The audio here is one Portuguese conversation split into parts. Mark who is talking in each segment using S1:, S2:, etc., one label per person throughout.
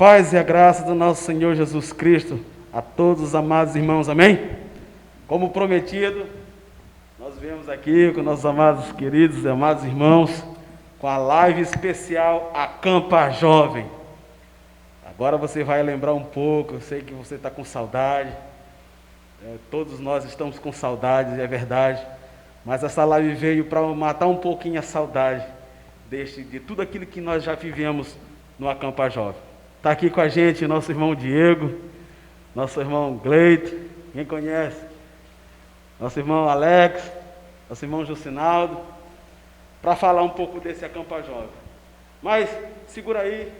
S1: paz e a graça do nosso Senhor Jesus Cristo a todos os amados irmãos, amém? Como prometido, nós viemos aqui com nossos amados queridos e amados irmãos, com a live especial Acampa Jovem. Agora você vai lembrar um pouco, eu sei que você está com saudade, todos nós estamos com saudades, é verdade, mas essa live veio para matar um pouquinho a saudade de tudo aquilo que nós já vivemos no Acampa Jovem. Está aqui com a gente nosso irmão Diego, nosso irmão Gleito, quem conhece? Nosso irmão Alex, nosso irmão Jucinaldo, para falar um pouco desse Acampa Jovem. Mas, segura aí,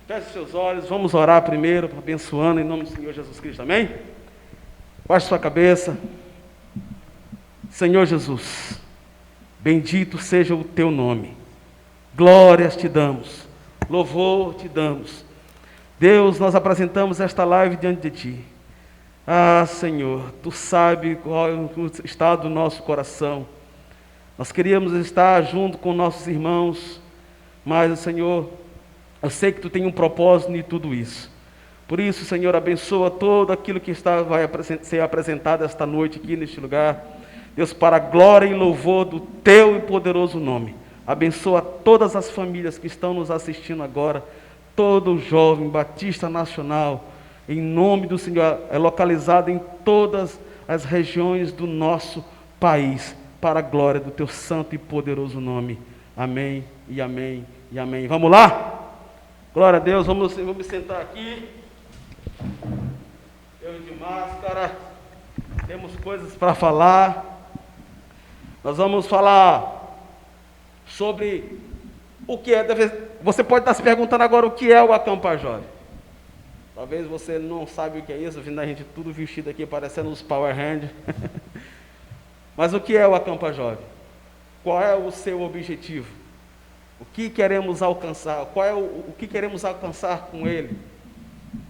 S1: feche seus olhos, vamos orar primeiro, abençoando em nome do Senhor Jesus Cristo, amém? Baixe sua cabeça. Senhor Jesus, bendito seja o teu nome, glórias te damos, louvor te damos. Deus, nós apresentamos esta live diante de ti. Ah, Senhor, tu sabes qual é o estado do nosso coração. Nós queríamos estar junto com nossos irmãos, mas, Senhor, eu sei que tu tem um propósito em tudo isso. Por isso, Senhor, abençoa todo aquilo que vai ser apresentado esta noite aqui neste lugar. Deus, para a glória e louvor do teu e poderoso nome. Abençoa todas as famílias que estão nos assistindo agora, todo jovem batista nacional, em nome do Senhor, é localizado em todas as regiões do nosso país, para a glória do teu santo e poderoso nome. Amém e amém e amém. Vamos lá? Glória a Deus, vamos sentar aqui. Eu de máscara, temos coisas para falar. Nós vamos falar sobre o que é. Você pode estar se perguntando agora o que é o Acampa Jovem. Talvez você não sabe o que é isso, vindo a gente tudo vestido aqui, parecendo os Power Rangers. Mas o que é o Acampa Jovem? Qual é o seu objetivo? O que queremos alcançar? Qual é o que queremos alcançar com ele?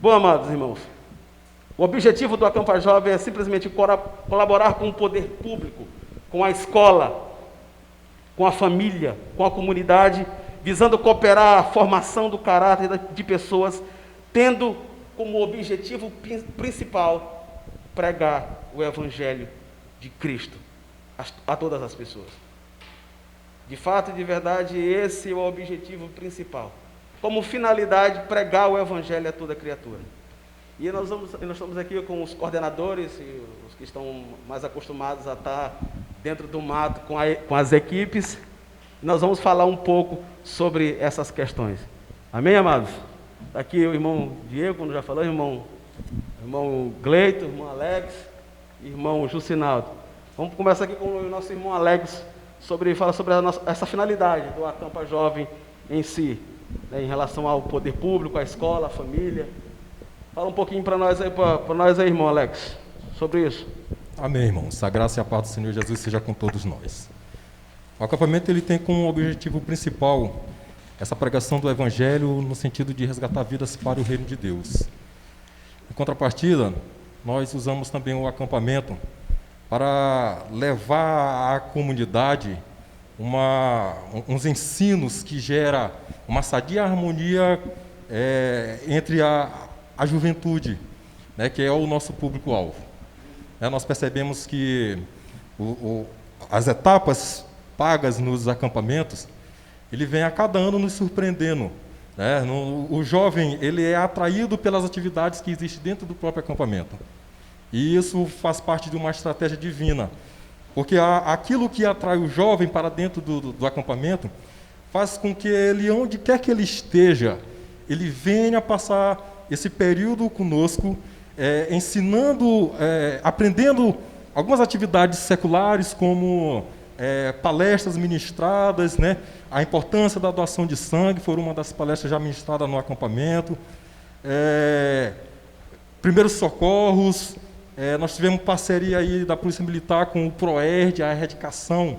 S1: Bom, amados irmãos, o objetivo do Acampa Jovem é simplesmente colaborar com o poder público, com a escola, com a família, com a comunidade, visando cooperar a formação do caráter de pessoas, tendo como objetivo principal pregar o Evangelho de Cristo a todas as pessoas. De fato e de verdade, esse é o objetivo principal. Como finalidade, pregar o Evangelho a toda criatura. E nós estamos aqui com os coordenadores e os que estão mais acostumados a estar dentro do mato com as equipes. Nós vamos falar um pouco sobre essas questões. Amém, amados? Está aqui o irmão Diego, como já falou, irmão Gleito, irmão Alex, irmão Jucinaldo. Vamos começar aqui com o nosso irmão Alex, falar sobre essa finalidade do Acampa Jovem em si, né, em relação ao poder público, à escola, à família. Fala um pouquinho para nós aí, irmão Alex, sobre isso.
S2: Amém, irmãos. A graça e a paz do Senhor Jesus seja com todos nós. O acampamento ele tem como objetivo principal essa pregação do Evangelho no sentido de resgatar vidas para o reino de Deus. Em contrapartida, nós usamos também o acampamento para levar à comunidade uns ensinos que geram uma sadia harmonia entre a juventude, né, que é o nosso público-alvo. Nós percebemos que as etapas pagas nos acampamentos, ele vem a cada ano nos surpreendendo. Né? O jovem ele é atraído pelas atividades que existem dentro do próprio acampamento. E isso faz parte de uma estratégia divina, porque aquilo que atrai o jovem para dentro do acampamento faz com que ele, onde quer que ele esteja, ele venha passar esse período conosco, ensinando, aprendendo algumas atividades seculares, como palestras ministradas, né? A importância da doação de sangue foi uma das palestras já ministradas no acampamento. Primeiros socorros, nós tivemos parceria aí da Polícia Militar com o PROERD, a erradicação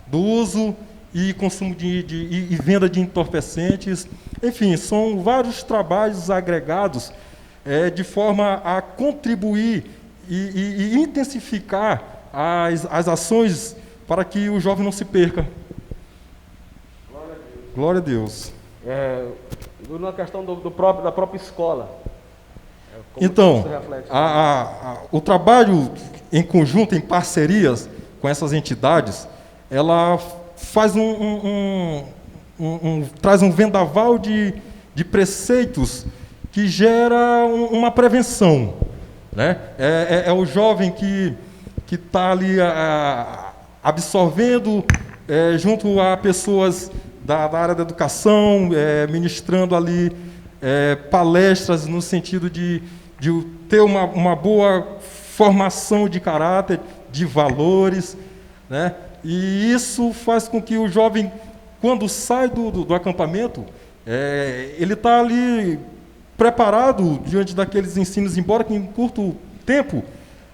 S2: do uso e consumo e venda de entorpecentes. Enfim, são vários trabalhos agregados de forma a contribuir e intensificar as ações para que o jovem não se perca.
S1: Glória a Deus. Na questão da própria escola. Como
S2: Então,
S1: isso reflete?
S2: o trabalho em conjunto, em parcerias com essas entidades, ela faz traz um vendaval de preceitos que gera uma prevenção, né? É o jovem que está ali absorvendo junto a pessoas da área da educação, ministrando ali palestras no sentido de ter uma boa formação de caráter, de valores, né? E isso faz com que o jovem, quando sai do acampamento, ele está ali preparado diante daqueles ensinos, embora que em curto tempo,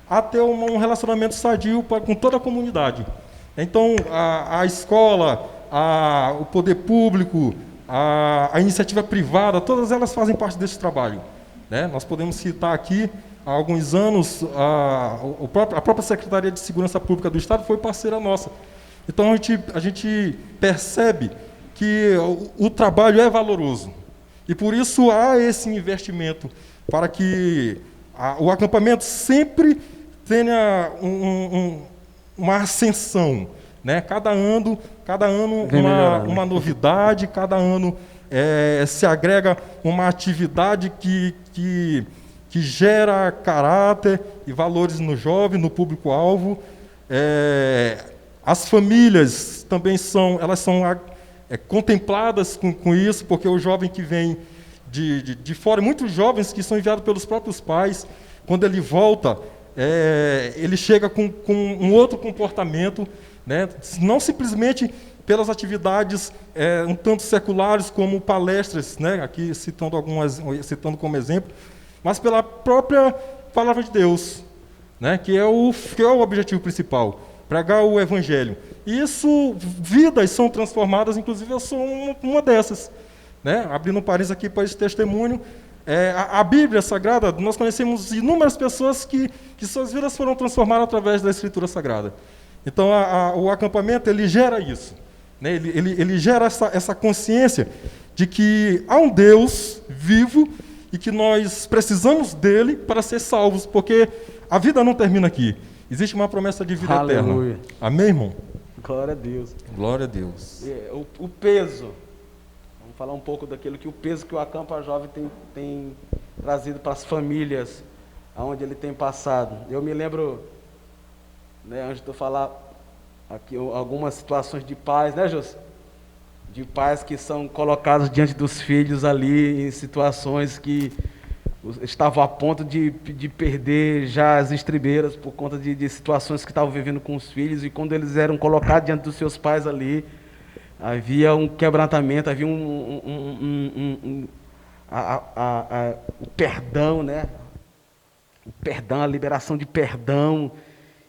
S2: a ter um relacionamento sadio com toda a comunidade. Então, a escola, o poder público, a iniciativa privada, todas elas fazem parte desse trabalho, né? Nós podemos citar aqui, há alguns anos, a própria Secretaria de Segurança Pública do Estado foi parceira nossa. Então, a gente percebe que o trabalho é valoroso. E, por isso, há esse investimento para que o acampamento sempre tenha uma ascensão, né? Cada ano uma novidade, cada ano se agrega uma atividade que gera caráter e valores no jovem, no público-alvo. As famílias também são contempladas com isso, porque o jovem que vem de fora, muitos jovens que são enviados pelos próprios pais, quando ele volta, ele chega com um outro comportamento, né? Não simplesmente pelas atividades um tanto seculares como palestras, né? Aqui citando como exemplo, mas pela própria palavra de Deus, né? Que é o objetivo principal, pregar o Evangelho. E isso, vidas são transformadas, inclusive eu sou uma dessas, né? Abrindo um parênteses aqui para esse testemunho, a Bíblia Sagrada, nós conhecemos inúmeras pessoas que suas vidas foram transformadas através da Escritura Sagrada. Então, o acampamento, ele gera isso, né? Ele gera essa consciência de que há um Deus vivo e que nós precisamos dele para ser salvos, porque a vida não termina aqui. Existe uma promessa de vida eterna. Amém, irmão?
S1: Glória a Deus.
S2: Glória a Deus.
S1: O peso. Vamos falar um pouco daquilo que o peso que o Acampa Jovem tem trazido para as famílias, aonde ele tem passado. Eu me lembro, né, antes de eu falar aqui, algumas situações de pais, né, José? De pais que são colocados diante dos filhos ali em situações que estavam a ponto de perder já as estribeiras por conta de situações que estavam vivendo com os filhos, e quando eles eram colocados diante dos seus pais ali, havia um quebrantamento, havia o perdão, né? O perdão, a liberação de perdão.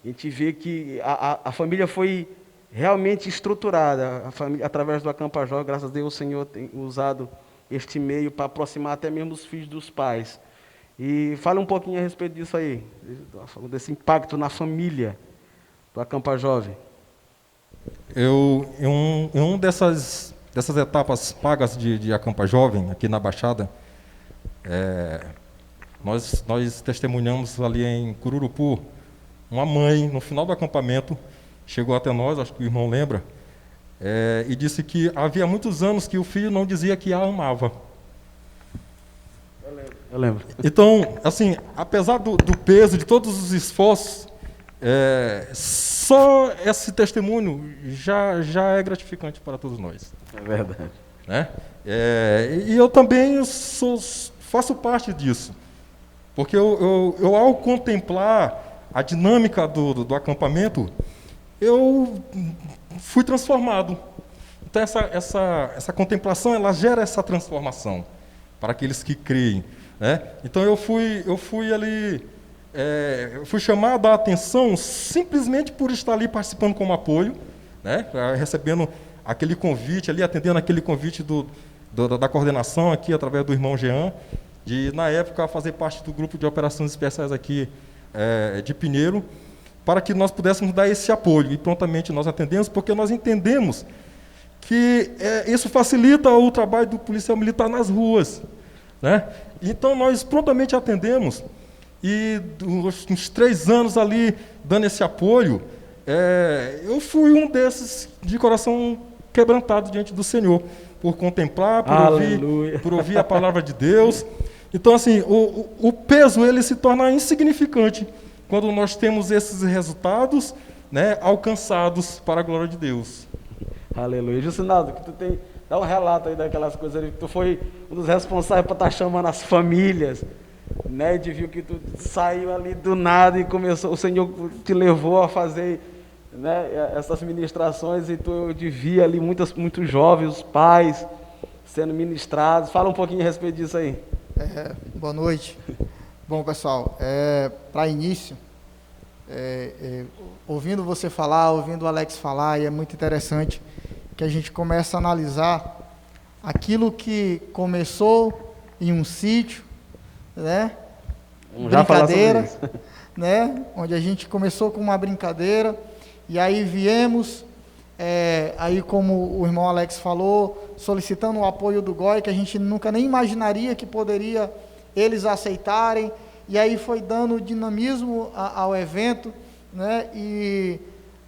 S1: A gente vê que a família foi realmente estruturada, a família, através do Acampa Jovem. Graças a Deus o Senhor tem usado este meio para aproximar até mesmo os filhos dos pais. E fale um pouquinho a respeito disso aí, desse impacto na família do Acampa Jovem.
S2: Em uma dessas etapas pagas de Acampa Jovem, aqui na Baixada, nós testemunhamos ali em Cururupu, uma mãe, no final do acampamento, chegou até nós, acho que o irmão lembra, e disse que havia muitos anos que o filho não dizia que a amava.
S1: Eu lembro.
S2: Então, assim, apesar do peso, de todos os esforços, só esse testemunho já é gratificante para todos nós.
S1: É verdade.
S2: Né? E eu também faço parte disso, porque eu ao contemplar a dinâmica do acampamento, eu fui transformado. Então essa contemplação, ela gera essa transformação para aqueles que creem, né? Então eu fui ali, eu fui chamado a atenção simplesmente por estar ali participando como apoio, né? Recebendo aquele convite ali, atendendo aquele convite da coordenação aqui através do irmão Jean, de na época fazer parte do grupo de operações especiais aqui de Pinheiro, para que nós pudéssemos dar esse apoio, e prontamente nós atendemos, porque nós entendemos que isso facilita o trabalho do policial militar nas ruas, né? Então, nós prontamente atendemos, e uns 3 anos ali, dando esse apoio, eu fui um desses de coração quebrantado diante do Senhor, por contemplar, por ouvir a palavra de Deus. Então, assim, o peso ele se torna insignificante quando nós temos esses resultados, né, alcançados para a glória de Deus.
S1: Aleluia. Jucinado, que tu tem, dá um relato aí daquelas coisas ali, que tu foi um dos responsáveis para estar chamando as famílias, né, de viu que tu saiu ali do nada e começou, o Senhor te levou a fazer, né, essas ministrações, e tu devia ali muitos jovens, os pais sendo ministrados. Fala um pouquinho a respeito disso aí.
S3: Boa noite. Bom, pessoal, para início, ouvindo você falar, ouvindo o Alex falar, e é muito interessante que a gente começa a analisar aquilo que começou em um sítio, né? Brincadeira, né? Onde a gente começou com uma brincadeira, e aí viemos, aí como o irmão Alex falou, solicitando o apoio do GOI, que a gente nunca nem imaginaria que poderia eles aceitarem, e aí foi dando dinamismo ao evento, né? E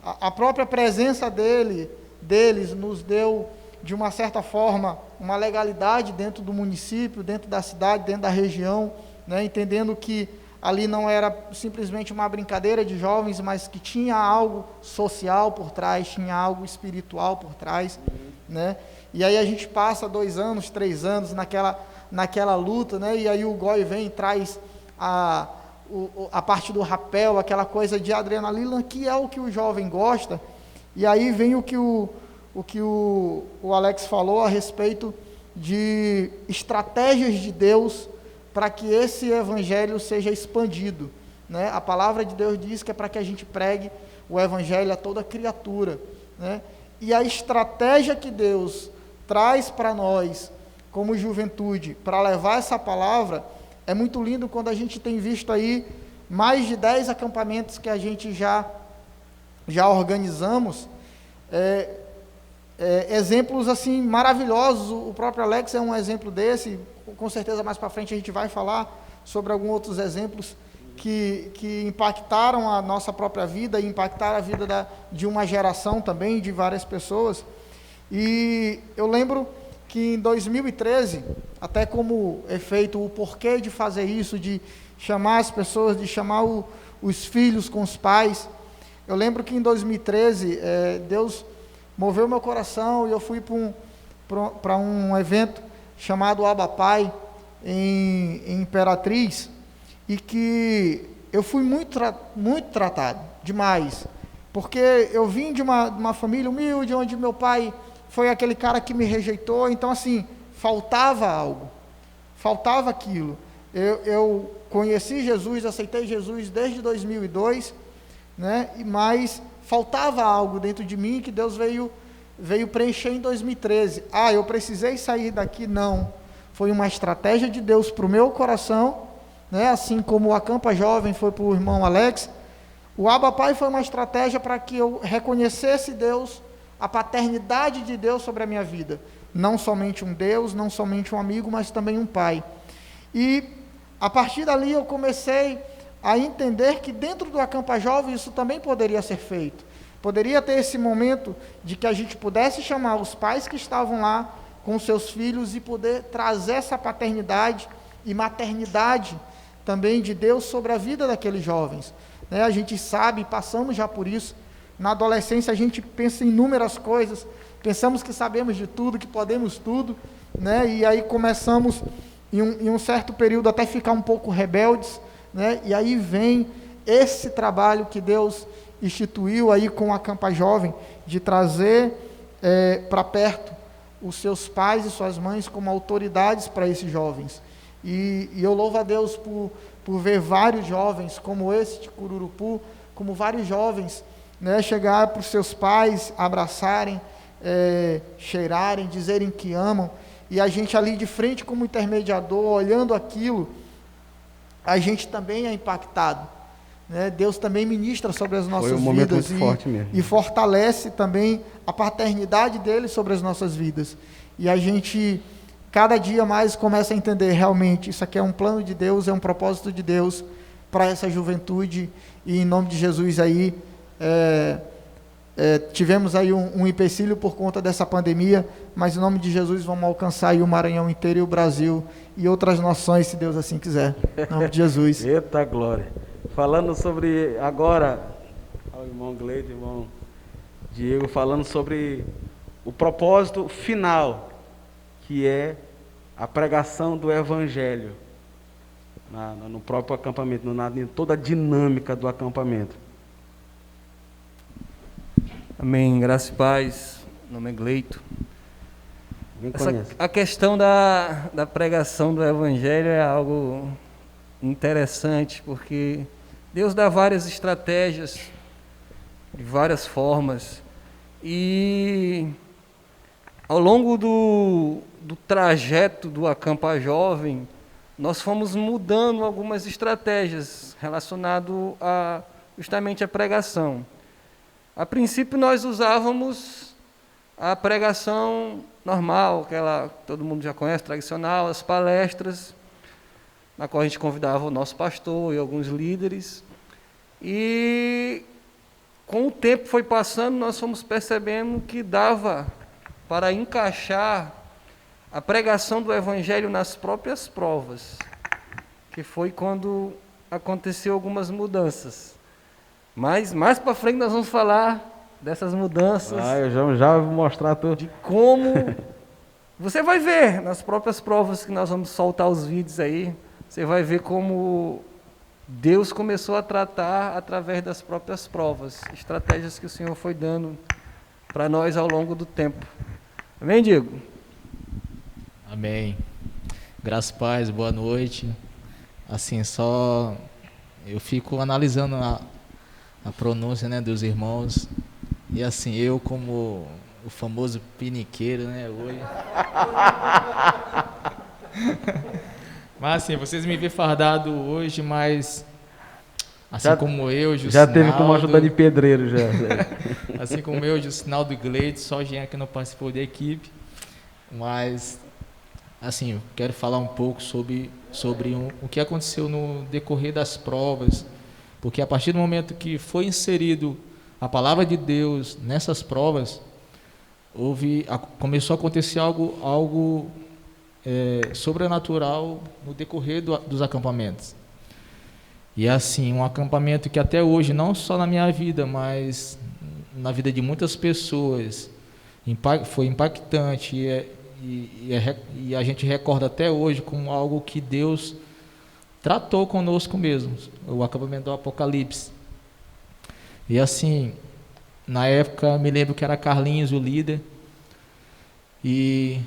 S3: a própria presença deles nos deu, de uma certa forma, uma legalidade dentro do município, dentro da cidade, dentro da região, né? Entendendo que ali não era simplesmente uma brincadeira de jovens, mas que tinha algo social por trás, tinha algo espiritual por trás, né? E aí a gente passa 2 anos, 3 anos naquela luta, né? E aí o GOI vem e traz a parte do rapel, aquela coisa de adrenalina, que é o que o jovem gosta. E aí vem o que o Alex falou a respeito de estratégias de Deus para que esse evangelho seja expandido, né? A palavra de Deus diz que é para que a gente pregue o evangelho a toda criatura, né? E a estratégia que Deus traz para nós, como juventude, para levar essa palavra, é muito lindo quando a gente tem visto aí mais de 10 acampamentos que a gente já organizamos, exemplos assim maravilhosos. O próprio Alex é um exemplo desse, com certeza mais para frente a gente vai falar sobre alguns outros exemplos que impactaram a nossa própria vida e impactaram a vida de uma geração também, de várias pessoas. E eu lembro que em 2013, até como efeito, o porquê de fazer isso, de chamar as pessoas, de chamar os filhos com os pais, eu lembro que em 2013, Deus moveu meu coração e eu fui para um evento chamado Abba Pai, em Imperatriz, e que eu fui muito tratado, demais, porque eu vim de uma família humilde, onde meu pai foi aquele cara que me rejeitou. Então assim, faltava algo, faltava aquilo. Eu conheci Jesus, aceitei Jesus desde 2002, né? Mas faltava algo dentro de mim que Deus veio preencher em 2013. Eu precisei sair daqui? Não, foi uma estratégia de Deus para o meu coração, né? Assim como o Acampa Jovem foi para o irmão Alex, o Abba Pai foi uma estratégia para que eu reconhecesse Deus, a paternidade de Deus sobre a minha vida, não somente um Deus, não somente um amigo, mas também um pai. E a partir dali eu comecei a entender que dentro do Acampa Jovem isso também poderia ser feito, poderia ter esse momento de que a gente pudesse chamar os pais que estavam lá com seus filhos e poder trazer essa paternidade e maternidade também de Deus sobre a vida daqueles jovens, né? A gente sabe, passamos já por isso. Na adolescência a gente pensa em inúmeras coisas, pensamos que sabemos de tudo, que podemos tudo, né? E aí começamos em um certo período até ficar um pouco rebeldes, né? E aí vem esse trabalho que Deus instituiu aí com a Acampa Jovem, de trazer para perto os seus pais e suas mães como autoridades para esses jovens. E eu louvo a Deus por ver vários jovens como esse de Cururupu, como vários jovens, né, chegar para os seus pais, abraçarem, cheirarem, dizerem que amam, e a gente ali de frente como intermediador, olhando aquilo, a gente também é impactado, né? Deus também ministra sobre as nossas
S1: Foi um momento
S3: vidas
S1: muito forte mesmo.
S3: e fortalece também a paternidade dele sobre as nossas vidas. E a gente, cada dia mais, começa a entender realmente, isso aqui é um plano de Deus, é um propósito de Deus para essa juventude, e em nome de Jesus aí, tivemos aí um empecilho por conta dessa pandemia, mas em nome de Jesus vamos alcançar aí o Maranhão inteiro e o Brasil e outras nações, se Deus assim quiser. Em nome de Jesus.
S1: Eita glória. Falando sobre agora, o irmão Gleide, irmão Diego, falando sobre o propósito final, que é a pregação do Evangelho no próprio acampamento, em toda a dinâmica do acampamento.
S4: Amém, graça e paz. Meu nome é Gleito.
S1: Conhece.
S4: A questão da pregação do Evangelho é algo interessante, porque Deus dá várias estratégias, de várias formas, e ao longo do trajeto do Acampa Jovem, nós fomos mudando algumas estratégias relacionadas justamente à pregação. A princípio nós usávamos a pregação normal, aquela que todo mundo já conhece, tradicional, as palestras, na qual a gente convidava o nosso pastor e alguns líderes. E com o tempo foi passando, nós fomos percebendo que dava para encaixar a pregação do Evangelho nas próprias provas, que foi quando aconteceu algumas mudanças. Mas mais para frente nós vamos falar dessas mudanças.
S1: Eu já vou mostrar tudo.
S4: De como você vai ver nas próprias provas que nós vamos soltar os vídeos aí, você vai ver como Deus começou a tratar através das próprias provas, estratégias que o Senhor foi dando para nós ao longo do tempo. Amém, Diego?
S5: Amém. Graças e paz, boa noite. Assim, só eu fico analisando a pronúncia, né, dos irmãos. E assim, eu como o famoso piniqueiro, né, hoje. Mas assim, vocês me vêem fardado hoje, mas assim como eu,
S1: Já teve como ajudar de pedreiro já.
S5: Assim como eu, Justinaldo e Gleide, só o Jean que não participou da equipe. Mas assim, eu quero falar um pouco sobre o que aconteceu no decorrer das provas, porque a partir do momento que foi inserido a palavra de Deus nessas provas, começou a acontecer algo sobrenatural no decorrer dos acampamentos. E assim, um acampamento que até hoje, não só na minha vida, mas na vida de muitas pessoas, foi impactante e a gente recorda até hoje como algo que Deus tratou conosco mesmo, o acampamento do Apocalipse. E assim, na época, me lembro que era Carlinhos o líder, e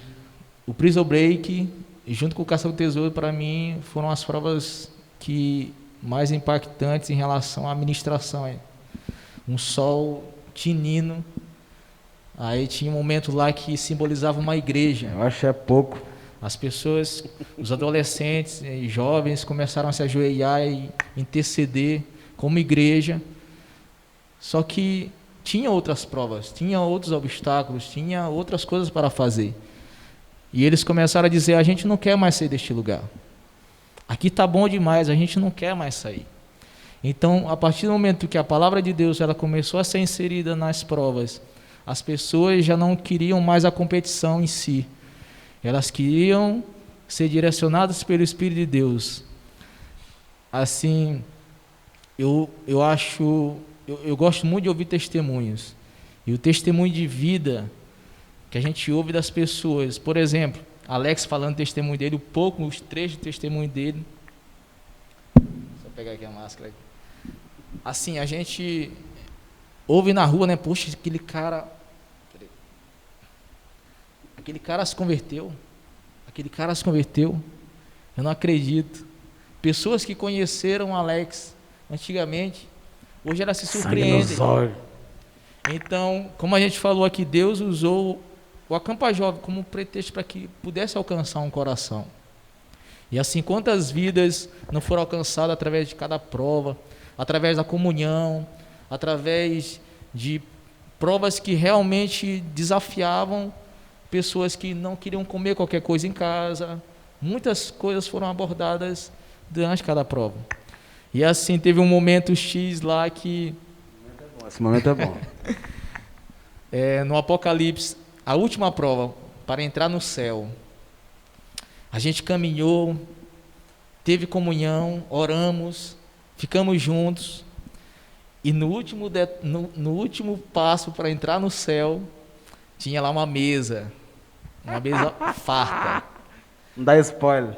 S5: o Prison Break, junto com o Caça ao Tesouro, para mim, foram as provas mais impactantes em relação à ministração. Um sol tinindo, aí tinha um momento lá que simbolizava uma igreja.
S1: Eu acho que é pouco.
S5: As pessoas, os adolescentes e jovens começaram a se ajoelhar e interceder como igreja. Só que tinha outras provas, tinha outros obstáculos, tinha outras coisas para fazer. E eles começaram a dizer: a gente não quer mais sair deste lugar. Aqui está bom demais, a gente não quer mais sair. Então, a partir do momento que a palavra de Deus ela começou a ser inserida nas provas, as pessoas já não queriam mais a competição em si. Elas queriam ser direcionadas pelo Espírito de Deus. Assim, eu gosto muito de ouvir testemunhos. E o testemunho de vida que a gente ouve das pessoas, por exemplo, Alex falando o testemunho dele, os trechos do testemunho dele. Só pegar aqui a máscara. Assim, a gente ouve na rua, né? Poxa, aquele cara se converteu. Eu não acredito. Pessoas que conheceram Alex antigamente, hoje elas se surpreendem. Então, como a gente falou aqui, Deus usou o Acampa Jovem como pretexto para que pudesse alcançar um coração. E assim, quantas vidas não foram alcançadas através de cada prova, através da comunhão, através de provas que realmente desafiavam pessoas que não queriam comer qualquer coisa em casa. Muitas coisas foram abordadas durante cada prova. E assim, teve um momento X lá que...
S1: Esse momento é bom.
S5: no Apocalipse, a última prova para entrar no céu, a gente caminhou, teve comunhão, oramos, ficamos juntos, e no último passo para entrar no céu, tinha lá uma mesa farta.
S1: Não dá spoiler.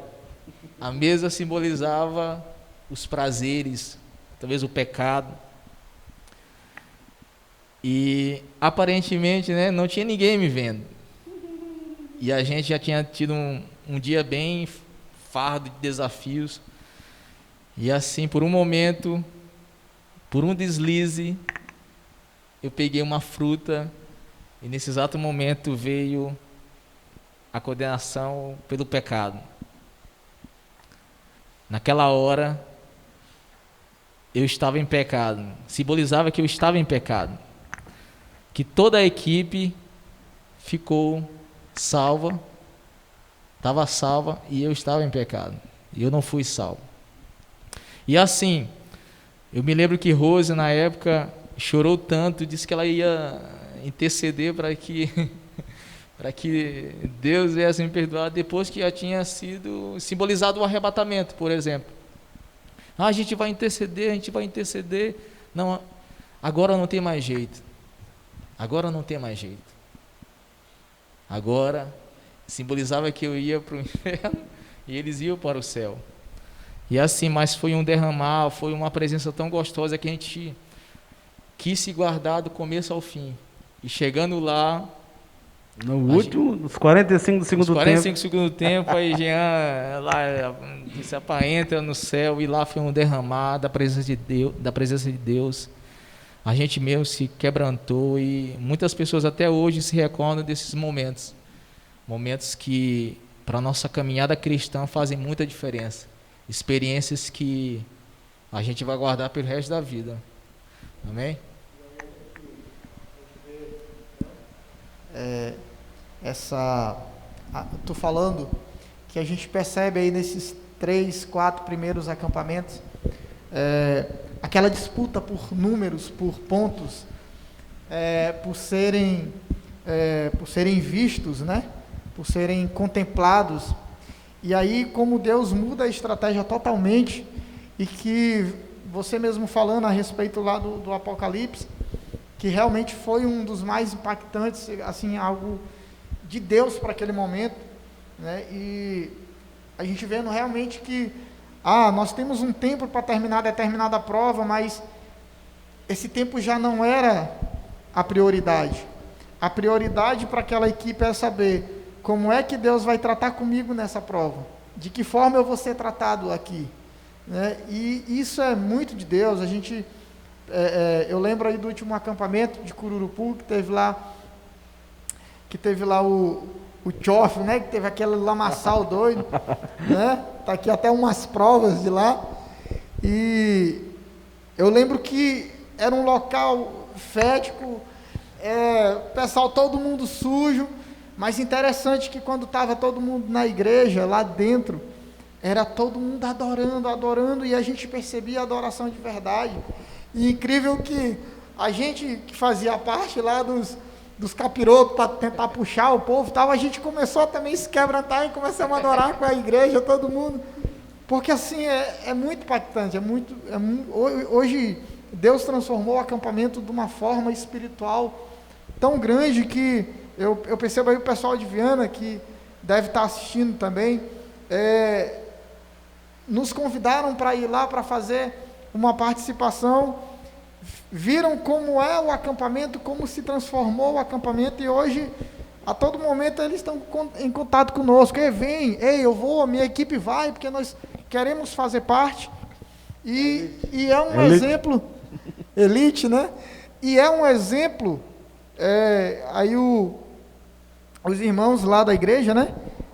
S5: A mesa simbolizava os prazeres, talvez o pecado. E aparentemente, né, não tinha ninguém me vendo. E a gente já tinha tido um dia bem fardo de desafios. E assim, por um momento, por um deslize, eu peguei uma fruta e nesse exato momento veio a condenação pelo pecado. Naquela hora, eu estava em pecado. Simbolizava que eu estava em pecado. Que toda a equipe ficou salva, estava salva e eu estava em pecado. E eu não fui salvo. E assim, eu me lembro que Rose, na época, chorou tanto, disse que ela ia interceder para que Deus viesse me perdoar depois que já tinha sido simbolizado o arrebatamento, por exemplo. A gente vai interceder. Não, agora não tem mais jeito. Agora simbolizava que eu ia para o inferno e eles iam para o céu. E assim, mas foi um derramar, foi uma presença tão gostosa que a gente quis se guardar do começo ao fim. E chegando lá...
S1: Nos 45 do segundo tempo.
S5: 45 do segundo tempo, aí Jean lá disse, entra no céu, e lá foi um derramar da presença de Deus. A gente mesmo se quebrantou e muitas pessoas até hoje se recordam desses momentos. Momentos que, para a nossa caminhada cristã, fazem muita diferença. Experiências que a gente vai guardar pelo resto da vida. Amém?
S3: Tô falando que a gente percebe aí nesses 3, 4 primeiros acampamentos, aquela disputa por números, por pontos, por serem vistos, né? Por serem contemplados. E aí, como Deus muda a estratégia totalmente, e que você mesmo falando a respeito lá do Apocalipse, que realmente foi um dos mais impactantes, assim, algo de Deus para aquele momento, né? E a gente vendo realmente que nós temos um tempo para terminar determinada prova, mas esse tempo já não era a prioridade. A prioridade para aquela equipe é saber como é que Deus vai tratar comigo nessa prova, de que forma eu vou ser tratado aqui, né? E isso é muito de Deus. Eu lembro aí do último acampamento de Cururupu, que teve lá o Tchoff, né? Que teve aquele lamaçal doido, né? Tá aqui até umas provas de lá. E eu lembro que era um local fético, pessoal, todo mundo sujo, mas interessante que quando estava todo mundo na igreja, lá dentro, era todo mundo adorando, e a gente percebia a adoração de verdade. E incrível que a gente que fazia parte lá dos capirotos para tentar puxar o povo, a gente começou a também se quebrantar e começamos a adorar com a igreja, todo mundo, porque assim, é muito impactante, hoje Deus transformou o acampamento de uma forma espiritual tão grande que eu percebo aí o pessoal de Viana, que deve estar assistindo também, nos convidaram para ir lá para fazer uma participação, viram como é o acampamento, como se transformou o acampamento, e hoje, a todo momento, eles estão em contato conosco. Eu vou, a minha equipe vai, porque nós queremos fazer parte, e é um exemplo, elite, né? E é um exemplo, aí os irmãos lá da igreja, né?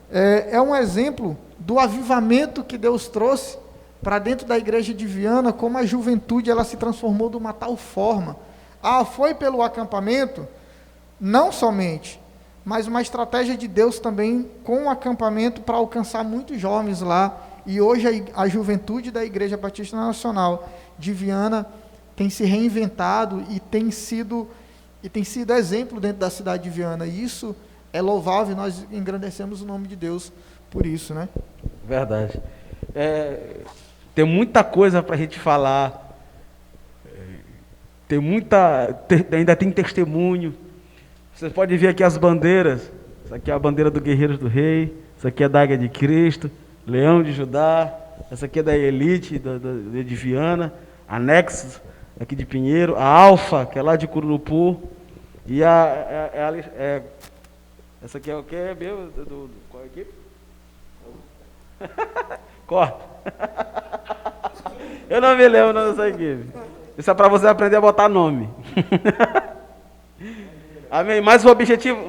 S3: É um exemplo do avivamento que Deus trouxe para dentro da igreja de Viana, como a juventude ela se transformou de uma tal forma. Foi pelo acampamento? Não somente, mas uma estratégia de Deus também com o acampamento para alcançar muitos jovens lá. E hoje a juventude da Igreja Batista Nacional de Viana tem se reinventado e tem sido exemplo dentro da cidade de Viana. E isso é louvável, nós engrandecemos o nome de Deus por isso, né?
S1: Verdade. Tem muita coisa para a gente falar. Ainda tem testemunho. Vocês podem ver aqui as bandeiras. Essa aqui é a bandeira do Guerreiros do Rei. Essa aqui é da Águia de Cristo, Leão de Judá. Essa aqui é da Elite, de Viana. A Nexus, aqui de Pinheiro. A Alfa, que é lá de Cururupu. E essa aqui é o que? Qual é a equipe? Corta. Eu não me lembro dessa equipe. Isso é para você aprender a botar nome. Amém? Mas o objetivo...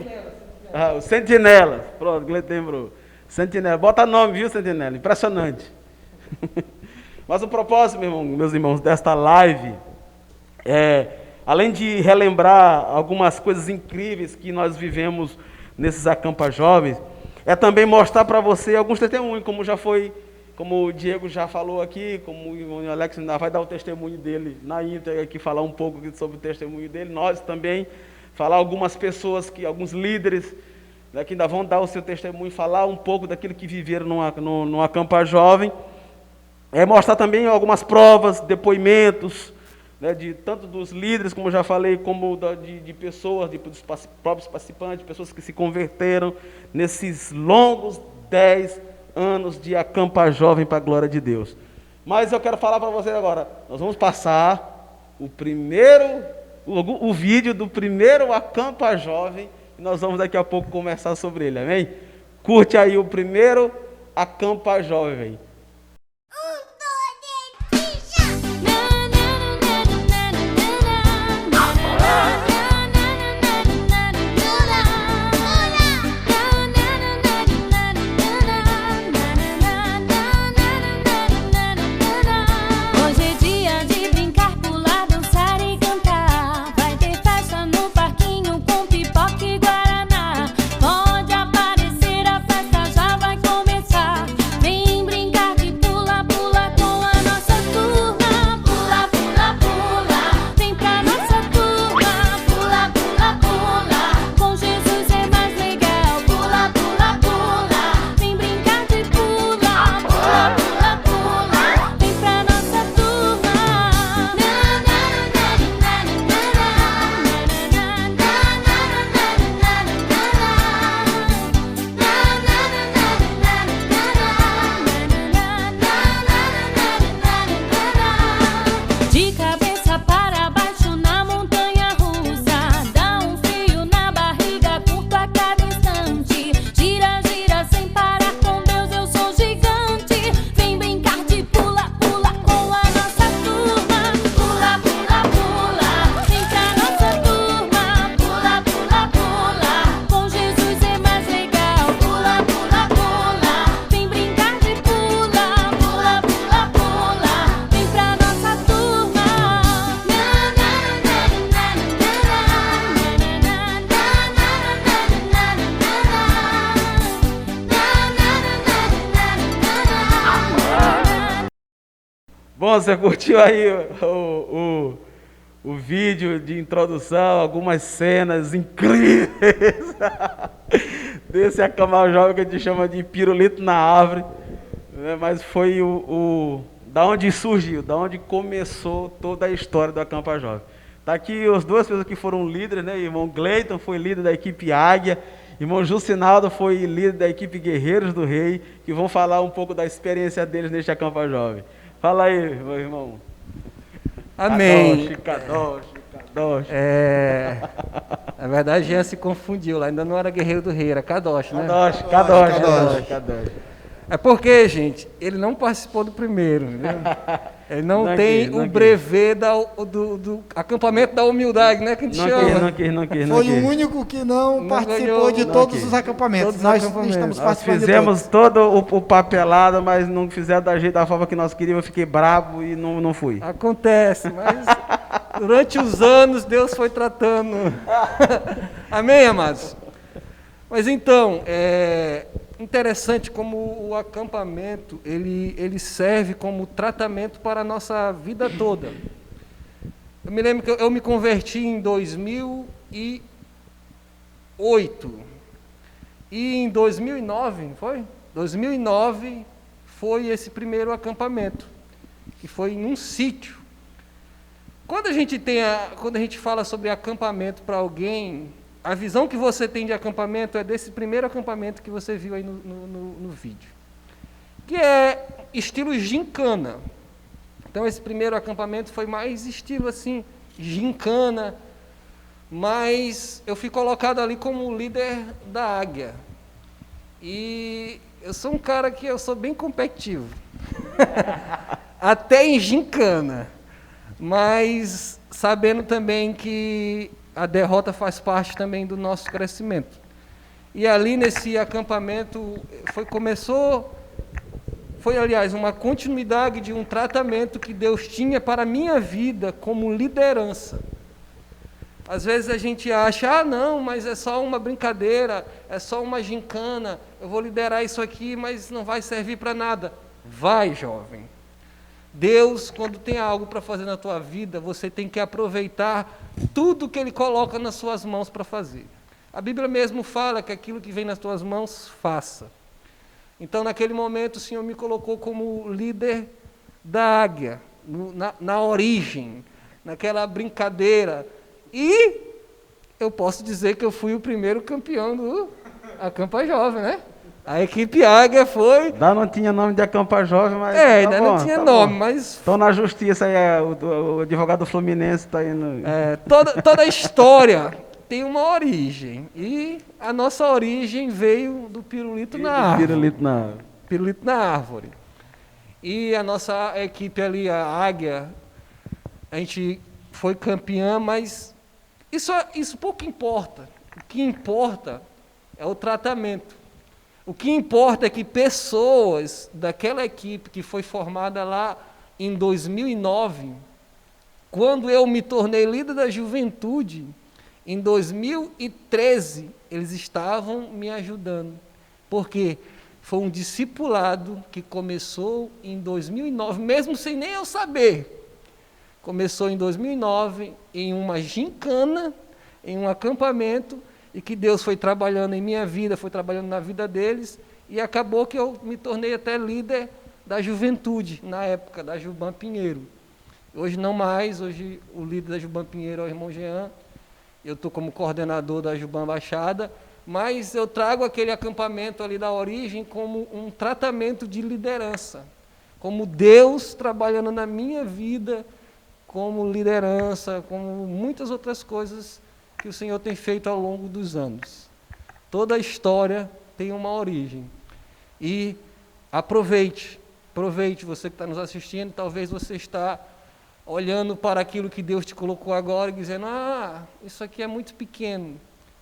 S1: o Sentinela. Pronto, Gleiton lembrou. Sentinela. Bota nome, viu, Sentinela? Impressionante. Mas o propósito, meus irmãos, desta live além de relembrar algumas coisas incríveis que nós vivemos nesses acampa jovens, é também mostrar para você alguns testemunhos, como o Diego já falou aqui, como o Alex ainda vai dar o testemunho dele na íntegra aqui, falar um pouco sobre o testemunho dele, nós também, falar algumas pessoas, alguns líderes, né, que ainda vão dar o seu testemunho, falar um pouco daquilo que viveram no acampa jovem, mostrar também algumas provas, depoimentos, né, tanto dos líderes, como eu já falei, como de pessoas, dos próprios participantes, pessoas que se converteram nesses longos 10 anos de acampa jovem para a glória de Deus. Mas eu quero falar para vocês agora, nós vamos passar o vídeo do primeiro acampa jovem, e nós vamos daqui a pouco conversar sobre ele, amém? Curte aí o primeiro acampa jovem. Bom, você curtiu aí o vídeo de introdução, algumas cenas incríveis desse acampa jovem que a gente chama de pirulito na árvore, né? Mas foi da onde surgiu, da onde começou toda a história do acampa jovem. Tá aqui as duas pessoas que foram líderes, né? Irmão Gleiton foi líder da equipe Águia, irmão Jucinaldo foi líder da equipe Guerreiros do Rei, que vão falar um pouco da experiência deles neste acampa jovem. Fala aí, meu irmão.
S4: Amém.
S1: Kadosh.
S4: Na verdade, Jean se confundiu lá, ainda não era Guerreiro do Rei, era Kadosh, né?
S1: Kadosh.
S4: É porque, gente, ele não participou do primeiro, entendeu? Ele não tem o brevet do acampamento da humildade, né, que a gente chama.
S1: Não quis.
S3: Foi o único que não participou de todos os acampamentos.
S4: Todos os
S3: Nós
S4: acampamentos.
S3: estamos
S1: Nós
S3: participando
S1: fizemos
S3: de todos.
S1: todo o papelado, mas não fizeram da jeito da forma que nós queríamos. Eu fiquei bravo e não fui.
S4: Acontece, mas durante os anos Deus foi tratando. Amém, amados? Mas então, é interessante como o acampamento, ele serve como tratamento para a nossa vida toda. Eu me lembro que eu me converti em 2008. E em 2009, não foi? 2009 foi esse primeiro acampamento, que foi em um sítio. Quando a gente fala sobre acampamento para alguém, a visão que você tem de acampamento é desse primeiro acampamento que você viu aí no vídeo, que é estilo gincana. Então esse primeiro acampamento foi mais estilo assim, gincana, mas eu fui colocado ali como líder da Águia. E eu sou um cara que eu sou bem competitivo, até em gincana, mas sabendo também que a derrota faz parte também do nosso crescimento. E ali nesse acampamento foi aliás uma continuidade de um tratamento que Deus tinha para a minha vida como liderança. Às vezes a gente acha, não, mas é só uma brincadeira, é só uma gincana, eu vou liderar isso aqui, mas não vai servir para nada. Vai, jovem. Deus, quando tem algo para fazer na tua vida, você tem que aproveitar tudo que Ele coloca nas suas mãos para fazer. A Bíblia mesmo fala que aquilo que vem nas tuas mãos, faça. Então, naquele momento, o Senhor me colocou como líder da Águia, na origem, naquela brincadeira. E eu posso dizer que eu fui o primeiro campeão do Acampa Jovem, né? A equipe Águia foi...
S1: Ainda não tinha nome de Acampa Jovem, mas...
S4: ainda não tinha nome, mas...
S1: Estão na justiça aí, o advogado Fluminense está indo...
S4: Toda a história tem uma origem. E a nossa origem veio do pirulito na árvore. Pirulito na árvore. E a nossa equipe ali, a Águia, a gente foi campeã, mas isso pouco importa. O que importa é o tratamento. O que importa é que pessoas daquela equipe que foi formada lá em 2009, quando eu me tornei líder da juventude, em 2013, eles estavam me ajudando. Porque foi um discipulado que começou em 2009, mesmo sem nem eu saber. Começou em 2009, em uma gincana, em um acampamento, e que Deus foi trabalhando em minha vida, foi trabalhando na vida deles, e acabou que eu me tornei até líder da juventude, na época, da Juban Pinheiro. Hoje não mais, hoje o líder da Juban Pinheiro é o irmão Jean, eu estou como coordenador da Juban Baixada, mas eu trago aquele acampamento ali da origem como um tratamento de liderança, como Deus trabalhando na minha vida, como liderança, como muitas outras coisas que o Senhor tem feito ao longo dos anos. Toda a história tem uma origem. E aproveite você que está nos assistindo, talvez você está olhando para aquilo que Deus te colocou agora e dizendo, isso aqui é muito pequeno.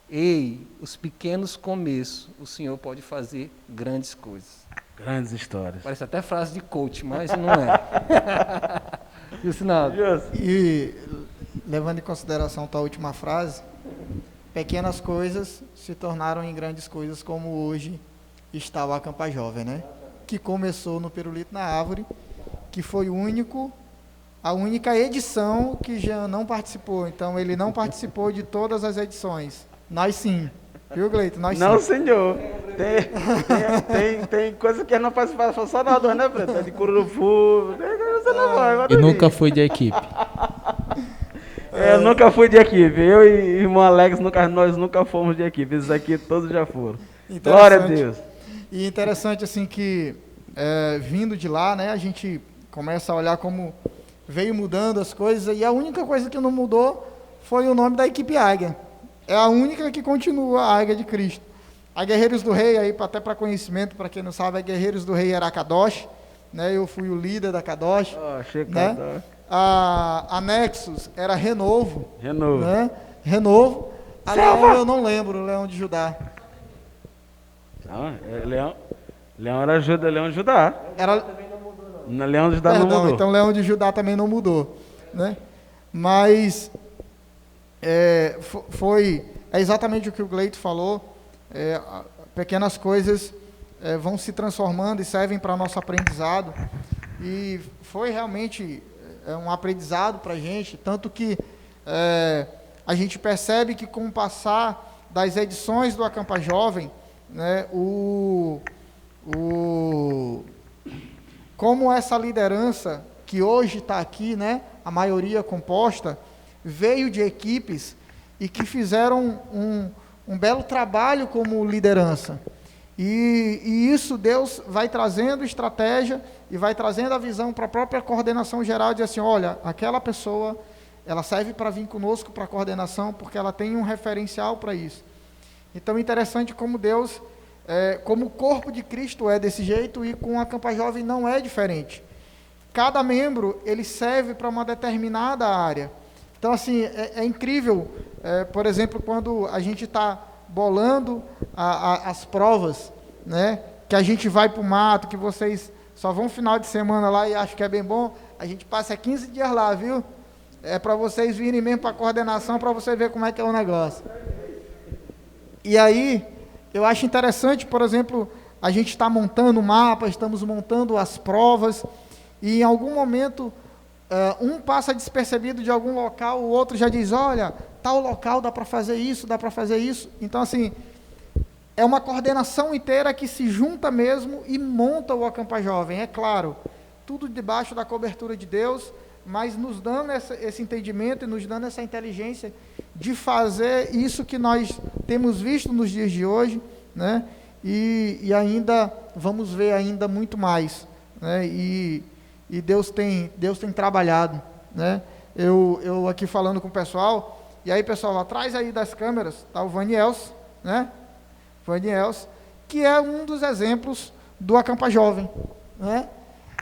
S4: Ei, os pequenos começos, o Senhor pode fazer grandes coisas.
S1: Grandes histórias.
S4: Parece até frase de coach, mas não é. Ensinado.
S3: E levando em consideração a última frase, pequenas coisas se tornaram em grandes coisas, como hoje está o Acampa Jovem, né? Que começou no Pirulito na Árvore, que foi a única edição que Jean não participou. Então, ele não participou de todas as edições. Nós sim. Viu, Gleito? Nós
S1: não,
S3: sim.
S1: Senhor. Tem coisa que não participa só nós dois, né, Preto? De Cururupu. Você não vai,
S5: E nunca fui de equipe.
S1: Eu nunca fui de equipe. Eu e irmão Alex, nós nunca fomos de equipe. Esses aqui todos já foram. Glória a Deus.
S3: E interessante, assim, que vindo de lá, né, a gente começa a olhar como veio mudando as coisas, e a única coisa que não mudou foi o nome da equipe Águia. É a única que continua, a Águia de Cristo. A Guerreiros do Rei, aí, até para conhecimento, para quem não sabe, a Guerreiros do Rei era a Kadosh, né? Eu fui o líder da Kadosh. Né? A Nexus era Renovo. Né? Renovo. A Leão eu não lembro, Leão de Judá.
S1: Não, Leão era Leão de Judá. Leão de Judá não mudou.
S3: Então Leão de Judá também não mudou. Né? Mas é exatamente o que o Gleito falou. Pequenas coisas vão se transformando e servem para nosso aprendizado, e foi realmente um aprendizado para a gente, tanto que a gente percebe que com o passar das edições do Acampa Jovem, né, como essa liderança que hoje está aqui, né, a maioria composta, veio de equipes e que fizeram um belo trabalho como liderança. E isso Deus vai trazendo estratégia e vai trazendo a visão para a própria coordenação geral, de assim, olha, aquela pessoa, ela serve para vir conosco para a coordenação, porque ela tem um referencial para isso. Então, interessante como Deus, como o corpo de Cristo é desse jeito, e com a Acampa Jovem não é diferente. Cada membro, ele serve para uma determinada área. Então, assim, é incrível, por exemplo, quando a gente está bolando as provas, né, que a gente vai para o mato, que vocês só vão final de semana lá e acham que é bem bom, a gente passa 15 dias lá, viu? É para vocês virem mesmo para a coordenação, para você ver como é que é o negócio. E aí, eu acho interessante, por exemplo, a gente está montando o mapa, estamos montando as provas, e em algum momento, um passa despercebido de algum local, o outro já diz, olha, tal local dá para fazer isso, dá para fazer isso. Então, assim, é uma coordenação inteira que se junta mesmo e monta o Acampa Jovem. É claro, tudo debaixo da cobertura de Deus, mas nos dando esse entendimento e nos dando essa inteligência de fazer isso que nós temos visto nos dias de hoje, né? E ainda vamos ver ainda muito mais, né? E Deus tem trabalhado, né? Eu aqui falando com o pessoal, e aí, pessoal, atrás aí das câmeras está o Vaniels, né? Vaniels, que é um dos exemplos do Acampa Jovem, né?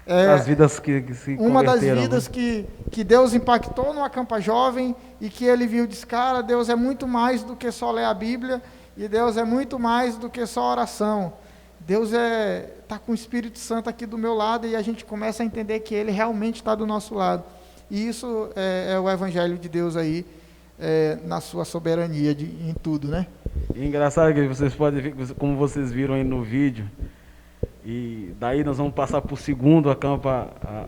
S1: As vidas que se converteram.
S3: Uma das vidas, né, que Deus impactou no Acampa Jovem, e que ele viu, disse, cara, Deus é muito mais do que só ler a Bíblia, e Deus é muito mais do que só oração. Deus está com o Espírito Santo aqui do meu lado, e a gente começa a entender que Ele realmente está do nosso lado. E isso é o Evangelho de Deus aí, na sua soberania em tudo, né?
S1: E engraçado que vocês podem ver, como vocês viram aí no vídeo, e daí nós vamos passar para o segundo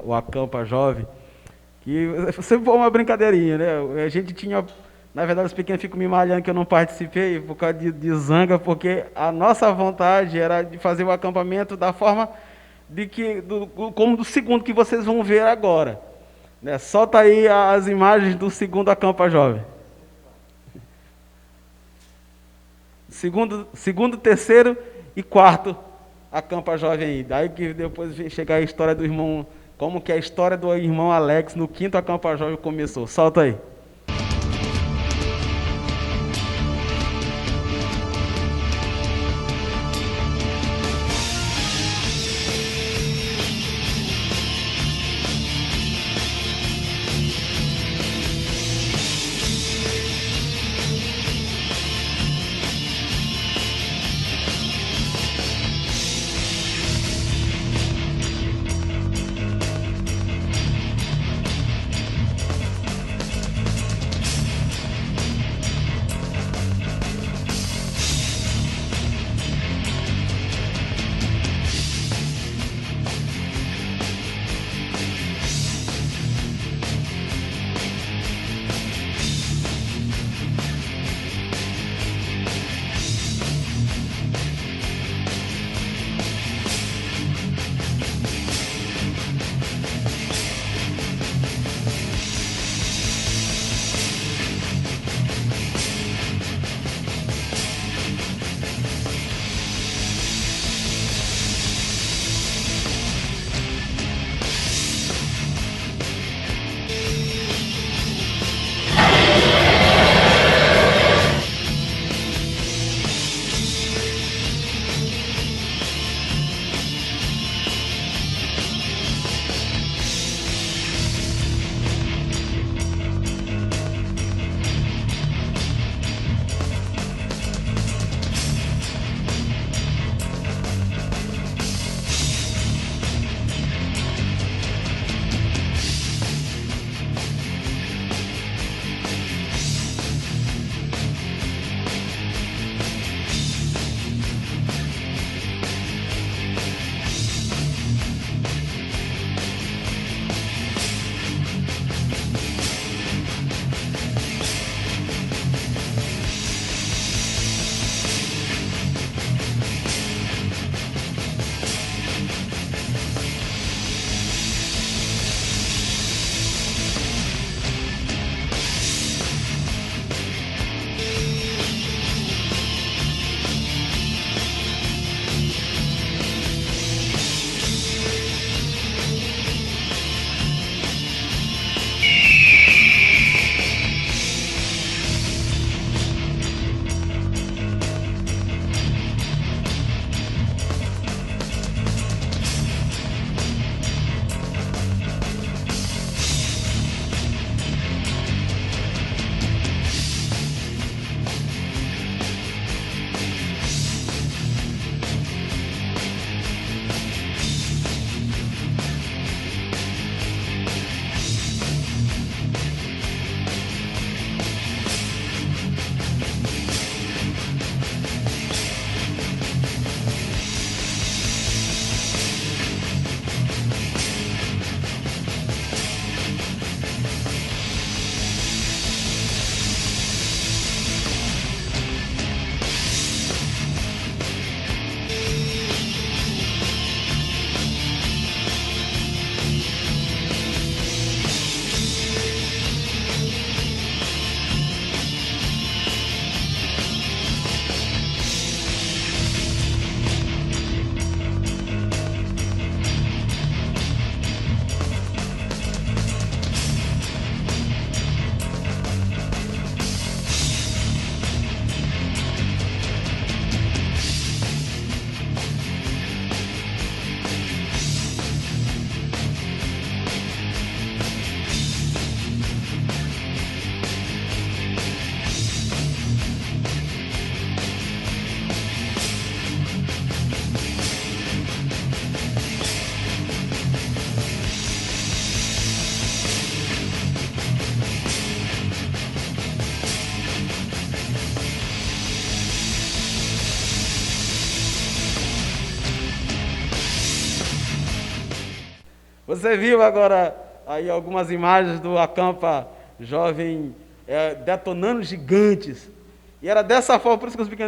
S1: o Acampa Jovem, que sempre foi uma brincadeirinha, né? A gente tinha, na verdade, os pequenos ficam me malhando que eu não participei por causa de zanga, porque a nossa vontade era de fazer o acampamento da forma como do segundo que vocês vão ver agora, né? Solta aí as imagens do segundo Acampa Jovem. Segundo, terceiro e quarto Acampa Jovem aí. Daí que depois chegar a história do irmão, como que a história do irmão Alex no quinto Acampa Jovem começou. Solta aí. Você viu agora aí algumas imagens do Acampa Jovem detonando gigantes. E era dessa forma, por isso que eu estou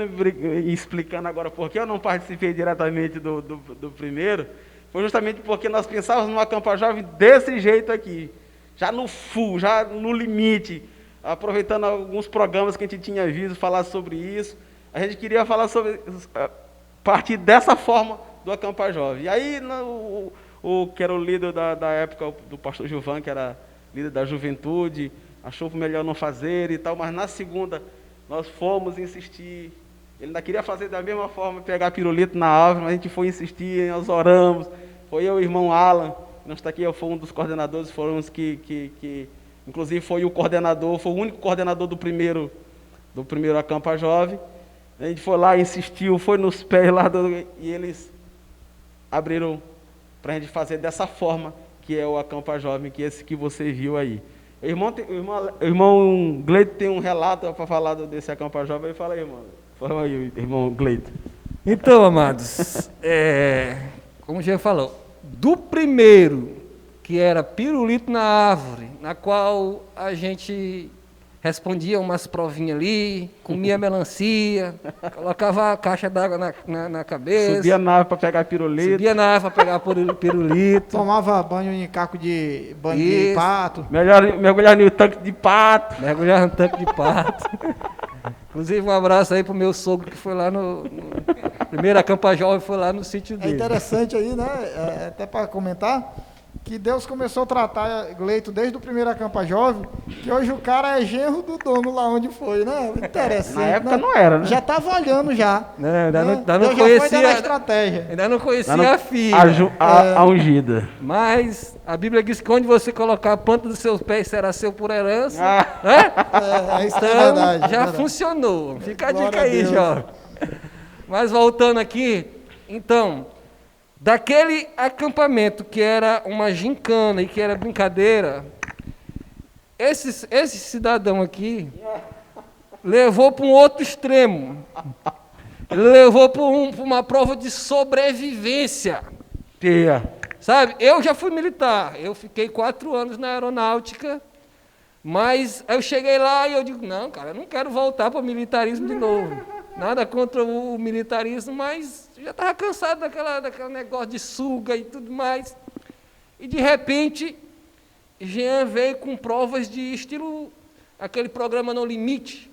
S1: explicando agora porque eu não participei diretamente do primeiro, foi justamente porque nós pensávamos no Acampa Jovem desse jeito aqui, já no full, já no limite, aproveitando alguns programas que a gente tinha visto falar sobre isso, a gente queria falar sobre partir dessa forma do Acampa Jovem. E aí, o que era o líder da época, do pastor Gilvan, que era líder da juventude, achou melhor não fazer e tal, mas na segunda nós fomos insistir. Ele ainda queria fazer da mesma forma, pegar pirulito na árvore, mas a gente foi insistir, nós oramos. Foi eu e o irmão Alan, que não está aqui, eu fui um dos coordenadores, foram os que inclusive foi o coordenador, foi o único coordenador do primeiro Acampa Jovem. A gente foi lá, insistiu, foi nos pés lá, e eles abriram para a gente fazer dessa forma, que é o Acampa Jovem, que é esse que você viu aí. O irmão Gleito tem um relato para falar desse Acampa Jovem. Fala aí, irmão. Fala aí, irmão Gleito.
S4: Então, amados, como o Jean falou, do primeiro, que era pirulito na árvore, na qual a gente respondia umas provinhas ali, comia melancia, colocava a caixa d'água na cabeça.
S1: Subia na árvore para pegar pirulito.
S4: Subia na árvore para pegar pirulito.
S3: Tomava banho em caco de banho de pato.
S1: Mergulhar no tanque de pato.
S4: Mergulhar no tanque de pato. Inclusive, um abraço aí pro meu sogro, que foi lá no primeiro Acampa Jovem, foi lá no sítio dele.
S3: É interessante aí, né, até para comentar, que Deus começou a tratar Gleito desde o primeiro Acampa Jovem, que hoje o cara é genro do dono lá onde foi, né? Interessante.
S1: Na época
S3: né?
S1: não era, né?
S3: Já estava olhando já.
S4: Não, ainda não
S3: Deus
S4: conhecia.
S3: já foi dando a estratégia.
S4: Ainda não conhecia a filha.
S1: A ungida.
S4: Mas a Bíblia diz que onde você colocar a planta dos seus pés será seu por herança.
S3: Isso é
S4: Então,
S3: verdade.
S4: já
S3: verdade.
S4: funcionou. Fica a
S3: Glória
S4: dica
S3: a
S4: aí,
S3: Deus.
S4: Jó. Mas voltando aqui, então, daquele acampamento que era uma gincana e que era brincadeira, esse cidadão aqui levou para um outro extremo. Ele levou para uma prova de sobrevivência. Sabe, eu já fui militar, eu fiquei 4 anos na aeronáutica, mas eu cheguei lá e eu digo, não, cara, eu não quero voltar para o militarismo de novo. Nada contra o militarismo, mas já estava cansado daquele negócio de suga e tudo mais. E, de repente, Jean veio com provas de estilo, aquele programa No Limite,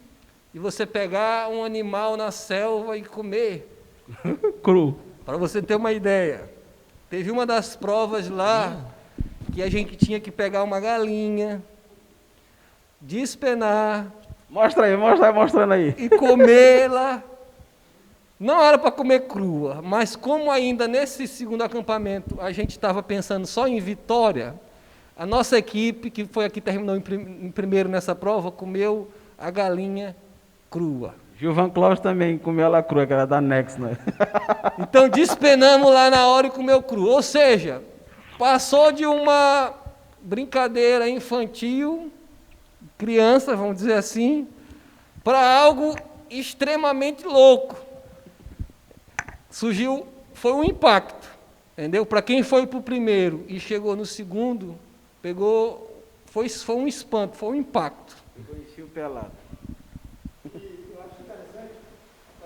S4: de você pegar um animal na selva e comer.
S1: Cru.
S4: Para você ter uma ideia. Teve uma das provas lá, que a gente tinha que pegar uma galinha, despenar,
S1: mostrando aí.
S4: e comê-la. Não era para comer crua, mas como ainda nesse segundo acampamento a gente estava pensando só em vitória, a nossa equipe, que foi a que terminou em primeiro nessa prova, comeu a galinha crua.
S1: Gilvan Clóvis também comeu ela crua, que era da Nex, né?
S4: Então despenamos lá na hora e comeu cru. Ou seja, passou de uma brincadeira infantil, criança, vamos dizer assim, para algo extremamente louco. Foi um impacto, entendeu? Para quem foi para o primeiro e chegou no segundo, foi um espanto, foi um impacto.
S1: Conheci o pelado.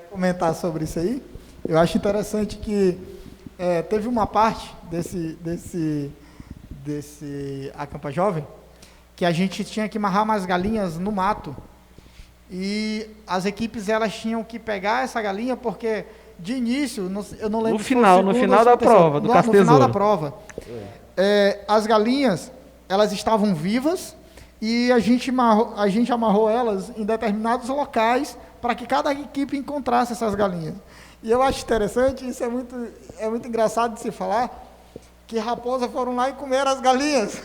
S3: Comentar sobre isso aí. Eu acho interessante que teve uma parte desse Acampa Jovem que a gente tinha que amarrar umas galinhas no mato e as equipes elas tinham que pegar essa galinha porque de início, eu não lembro
S1: no final da prova, do Castesouro.
S3: No final da prova, as galinhas elas estavam vivas e a gente amarrou elas em determinados locais para que cada equipe encontrasse essas galinhas. E eu acho interessante, isso é muito engraçado de se falar, que raposas foram lá e comeram as galinhas.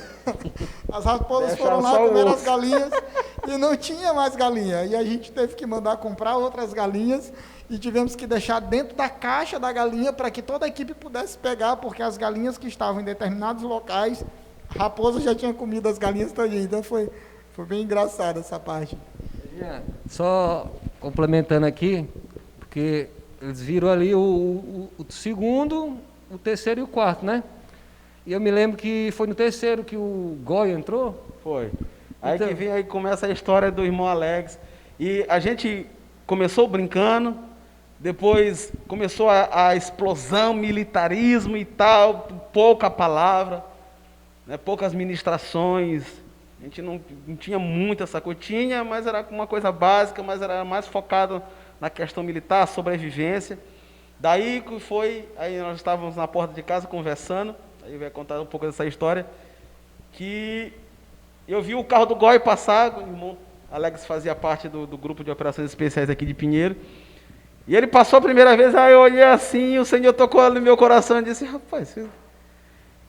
S3: As raposas foram lá e comeram as galinhas e não tinha mais galinha. E a gente teve que mandar comprar outras galinhas e tivemos que deixar dentro da caixa da galinha para que toda a equipe pudesse pegar, porque as galinhas que estavam em determinados locais, a raposa já tinha comido as galinhas todinha. Então foi bem engraçado essa parte.
S4: Só complementando aqui, porque eles viram ali o segundo, o terceiro e o quarto, né? E eu me lembro que foi no terceiro que o Goi entrou.
S1: Foi. Aí
S4: Então-
S1: que vem, aí começa a história do irmão Alex. E a gente começou brincando, depois começou a explosão, militarismo e tal, pouca palavra, né, poucas ministrações. A gente não tinha muito essa coisa, tinha, mas era uma coisa básica, mas era mais focado na questão militar, sobrevivência. Daí que foi, aí nós estávamos na porta de casa conversando, aí vai contar um pouco dessa história, que eu vi o carro do Goi passar, o irmão Alex fazia parte do grupo de operações especiais aqui de Pinheiro, e ele passou a primeira vez, aí eu olhei assim, e o Senhor tocou no meu coração e disse, rapaz,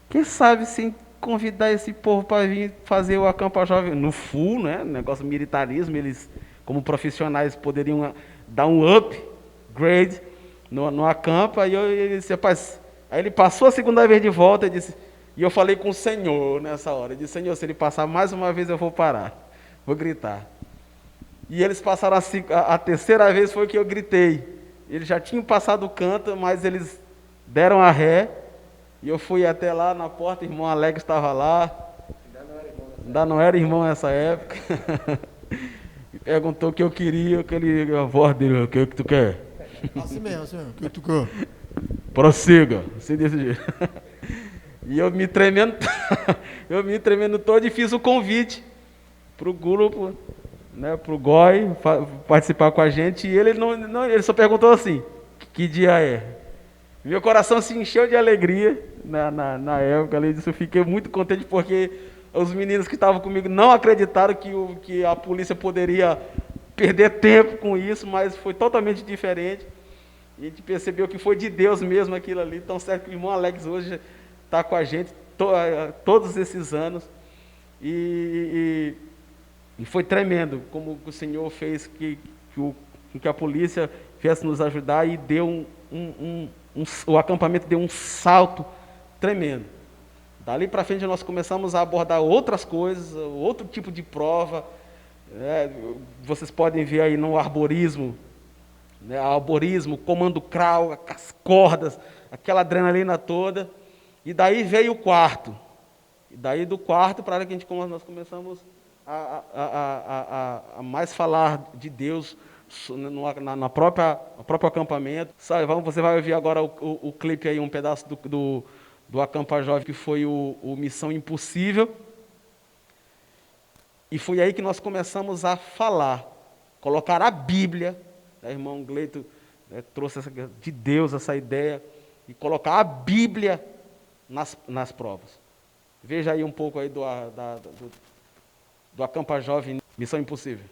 S1: quem sabe se convidar esse povo para vir fazer o Acampa Jovem no full, né, negócio militarismo, eles como profissionais poderiam dar um upgrade no Acampa, e ele disse, rapaz, aí ele passou a segunda vez de volta e disse, e eu falei com o Senhor nessa hora, eu disse, Senhor, se ele passar mais uma vez eu vou parar, vou gritar. E eles passaram a terceira vez, foi que eu gritei. Eles já tinham passado o canto, mas eles deram a ré, e eu fui até lá na porta, o irmão Alex estava lá, ainda não era irmão nessa época, me perguntou o que eu queria, a voz dele, o que tu quer?
S3: Assim mesmo, o que tu quer?
S1: Prossiga, assim desse jeito. E eu me tremendo todo e fiz o convite para o grupo, né, para o Goi participar com a gente, e ele ele só perguntou assim, que dia é? Meu coração se encheu de alegria na época, além disso eu fiquei muito contente porque os meninos que estavam comigo não acreditaram que a polícia poderia perder tempo com isso, mas foi totalmente diferente. E a gente percebeu que foi de Deus mesmo aquilo ali. Tão certo que o irmão Alex hoje está com a gente todos esses anos. E foi tremendo como o Senhor fez que a polícia viesse nos ajudar e deu o acampamento deu um salto tremendo. Dali para frente nós começamos a abordar outras coisas, outro tipo de prova. Vocês podem ver aí no arborismo, né, arborismo, comando crawl, as cordas, aquela adrenalina toda. E daí veio o quarto. E daí do quarto para que nós começamos a mais falar de Deus no próprio acampamento. Sabe, você vai ouvir agora o clipe aí, um pedaço do Acampa Jovem, que foi o Missão Impossível. E foi aí que nós começamos a falar, colocar a Bíblia, o irmão Gleito trouxe de Deus essa ideia, e colocar a Bíblia nas provas. Veja aí um pouco aí do Acampa Jovem, Missão Impossível.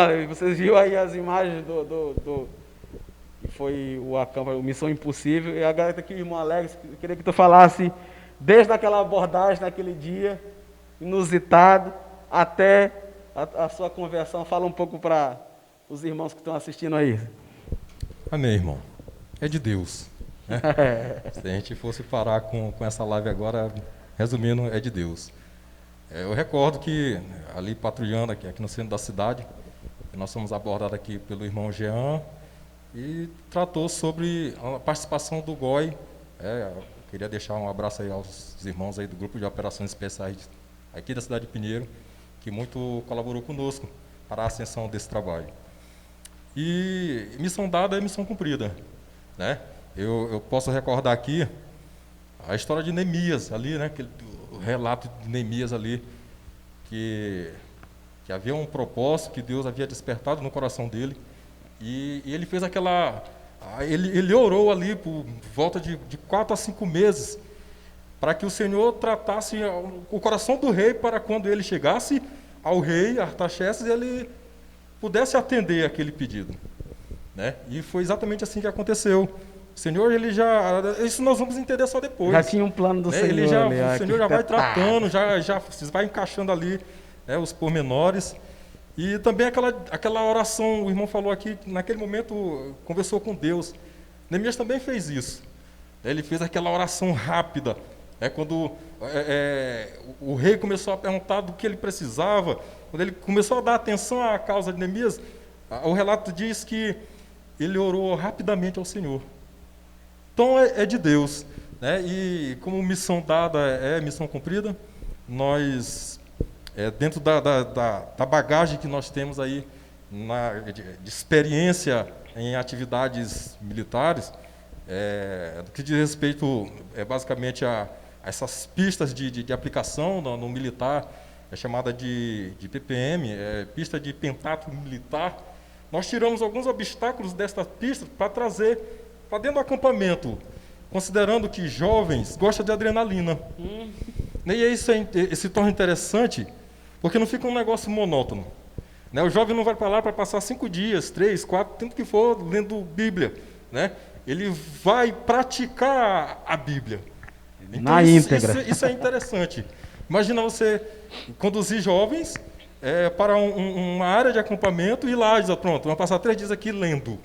S1: mano, vocês viram aí as imagens que foi o Missão Impossível, e agora tá aqui o irmão Alex, eu queria que tu falasse desde aquela abordagem naquele dia, inusitado, até a sua conversão. Fala um pouco para os irmãos que estão assistindo aí.
S2: Amém, irmão. É de Deus. Né? Se a gente fosse parar com essa live agora, resumindo, é de Deus. Eu recordo que, ali patrulhando aqui no centro da cidade, nós fomos abordados aqui pelo irmão Jean, e tratou sobre a participação do GOI. Eu queria deixar um abraço aí aos irmãos aí do Grupo de Operações Especiais aqui da cidade de Pinheiro, que muito colaborou conosco para a ascensão desse trabalho. E missão dada é missão cumprida, né? Eu posso recordar aqui a história de Neemias ali, né? O relato de Neemias ali, que havia um propósito que Deus havia despertado no coração dele, e ele fez ele orou ali por volta de 4 a 5 meses, para que o Senhor tratasse o coração do rei, para quando ele chegasse ao rei Artaxerxes, ele pudesse atender aquele pedido, né? E foi exatamente assim que aconteceu. O Senhor, isso nós vamos entender só depois.
S1: Já tinha um plano do
S2: né?
S1: Senhor.
S2: O Senhor já vai tratando, já vai encaixando ali, né, os pormenores. E também aquela oração, o irmão falou aqui, naquele momento conversou com Deus. Neemias também fez isso. Ele fez aquela oração rápida. Quando o rei começou a perguntar do que ele precisava, quando ele começou a dar atenção à causa de Neemias, o relato diz que ele orou rapidamente ao Senhor. Então é de Deus, né? E como missão dada é missão cumprida, nós, dentro da bagagem que nós temos aí de experiência em atividades militares, do que diz respeito basicamente a essas pistas de aplicação no militar, chamada de PPM, pista de pentatlo militar, nós tiramos alguns obstáculos desta pista para trazer para dentro do acampamento, considerando que jovens gostam de adrenalina. E isso se torna interessante, porque não fica um negócio monótono, né? O jovem não vai para lá para passar 5 dias, 3, 4, tanto que for, lendo Bíblia, né? Ele vai praticar a Bíblia. Então,
S1: na íntegra.
S2: Isso é interessante. Imagina você conduzir jovens para uma área de acampamento e lá diz, pronto, vamos passar 3 dias aqui lendo.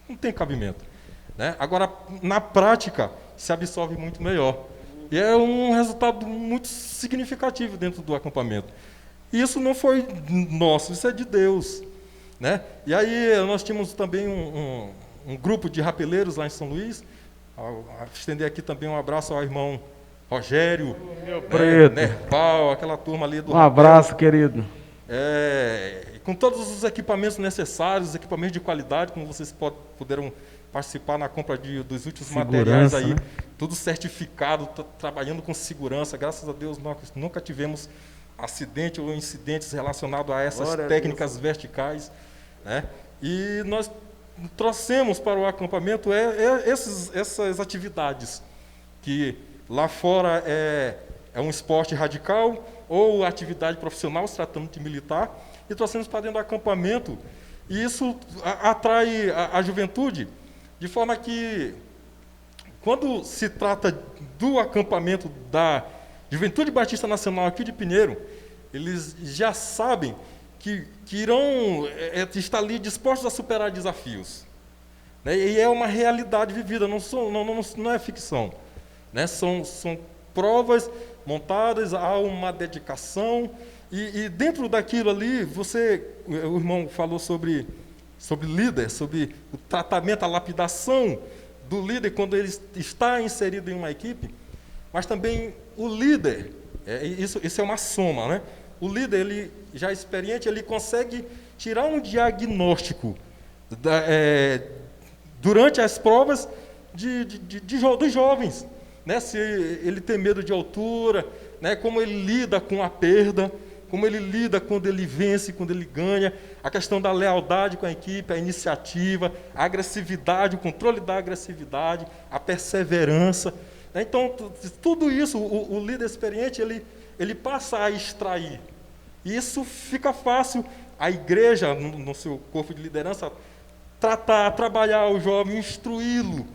S2: Não tem cabimento, né? Agora, na prática, se absorve muito melhor. E é um resultado muito significativo dentro do acampamento. E isso não foi nosso, isso é de Deus, né? E aí nós tínhamos também um grupo de rapeleiros lá em São Luís. Estender aqui também um abraço ao irmão Rogério, Nerval, aquela turma ali do
S1: abraço, querido.
S2: Com todos os equipamentos necessários, equipamentos de qualidade, como vocês puderam participar na compra dos últimos materiais aí, né? Tudo certificado, trabalhando com segurança. Graças a Deus nós nunca tivemos acidente ou incidentes relacionados a essas técnicas verticais, né? E nós trouxemos para o acampamento essas atividades, que lá fora é um esporte radical ou atividade profissional, se tratando de militar, e trouxemos para dentro do acampamento, e isso atrai a juventude, de forma que, quando se trata do acampamento da Juventude Batista Nacional aqui de Pinheiro, eles já sabem que irão estar ali dispostos a superar desafios, né? E é uma realidade vivida, não é ficção, né? São provas montadas, há uma dedicação, e dentro daquilo ali, o irmão falou sobre líder, sobre o tratamento, a lapidação do líder quando ele está inserido em uma equipe, mas também o líder, isso é uma soma, né? O líder, ele já experiente, ele consegue tirar um diagnóstico durante as provas dos jovens, né? Se ele tem medo de altura, né? Como ele lida com a perda, como ele lida quando ele vence, quando ele ganha, a questão da lealdade com a equipe, a iniciativa, a agressividade, o controle da agressividade, a perseverança. Então, tudo isso, o líder experiente, ele passa a extrair. E isso fica fácil a igreja, no seu corpo de liderança, tratar, trabalhar o jovem, instruí-lo,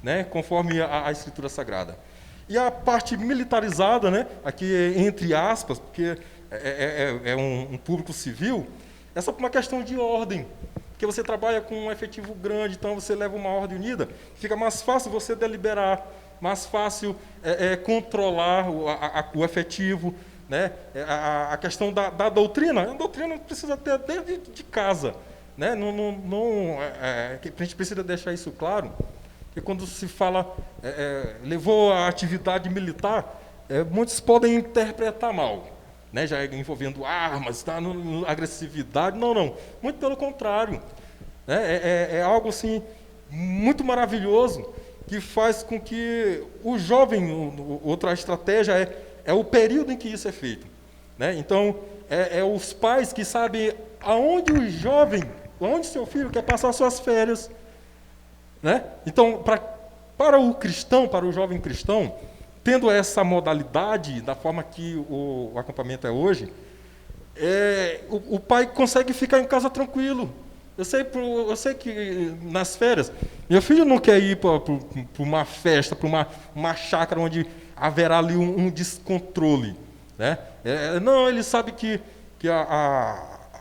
S2: né, conforme a Escritura Sagrada. E a parte militarizada, né, aqui entre aspas, porque é um público civil, é só por uma questão de ordem, porque você trabalha com um efetivo grande, então você leva uma ordem unida, fica mais fácil você deliberar, mais fácil controlar o efetivo, né? A questão da doutrina, a doutrina precisa ter desde de casa, né? A gente precisa deixar isso claro, que quando se fala, levou a atividade militar, muitos podem interpretar mal, né? Já envolvendo armas, tá? Agressividade, não, muito pelo contrário, né? É algo assim, muito maravilhoso, que faz com que o jovem, outra estratégia é o período em que isso é feito, né? Então, os pais que sabem aonde o jovem, aonde seu filho quer passar suas férias, né? Então, para o cristão, para o jovem cristão, tendo essa modalidade, da forma que o acampamento é hoje, o pai consegue ficar em casa tranquilo. Eu sei que nas férias, meu filho não quer ir para uma festa, para uma chácara onde haverá ali um descontrole, né? Não, ele sabe que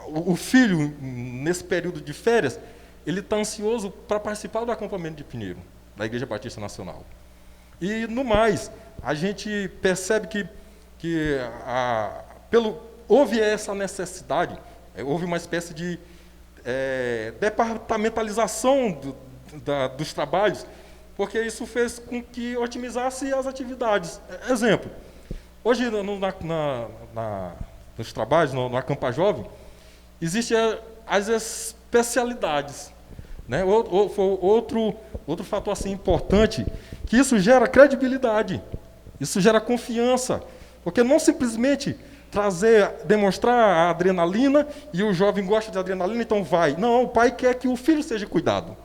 S2: o filho, nesse período de férias, ele está ansioso para participar do acampamento de Pinheiro, da Igreja Batista Nacional. E, no mais, a gente percebe que houve essa necessidade, houve uma espécie de departamentalização dos trabalhos, porque isso fez com que otimizasse as atividades. Exemplo, hoje nos trabalhos, no Acampa Jovem, existem as especialidades, né? Outro fator assim, importante, que isso gera credibilidade, isso gera confiança, porque não simplesmente demonstrar a adrenalina, e o jovem gosta de adrenalina, então vai. Não, o pai quer que o filho seja cuidado.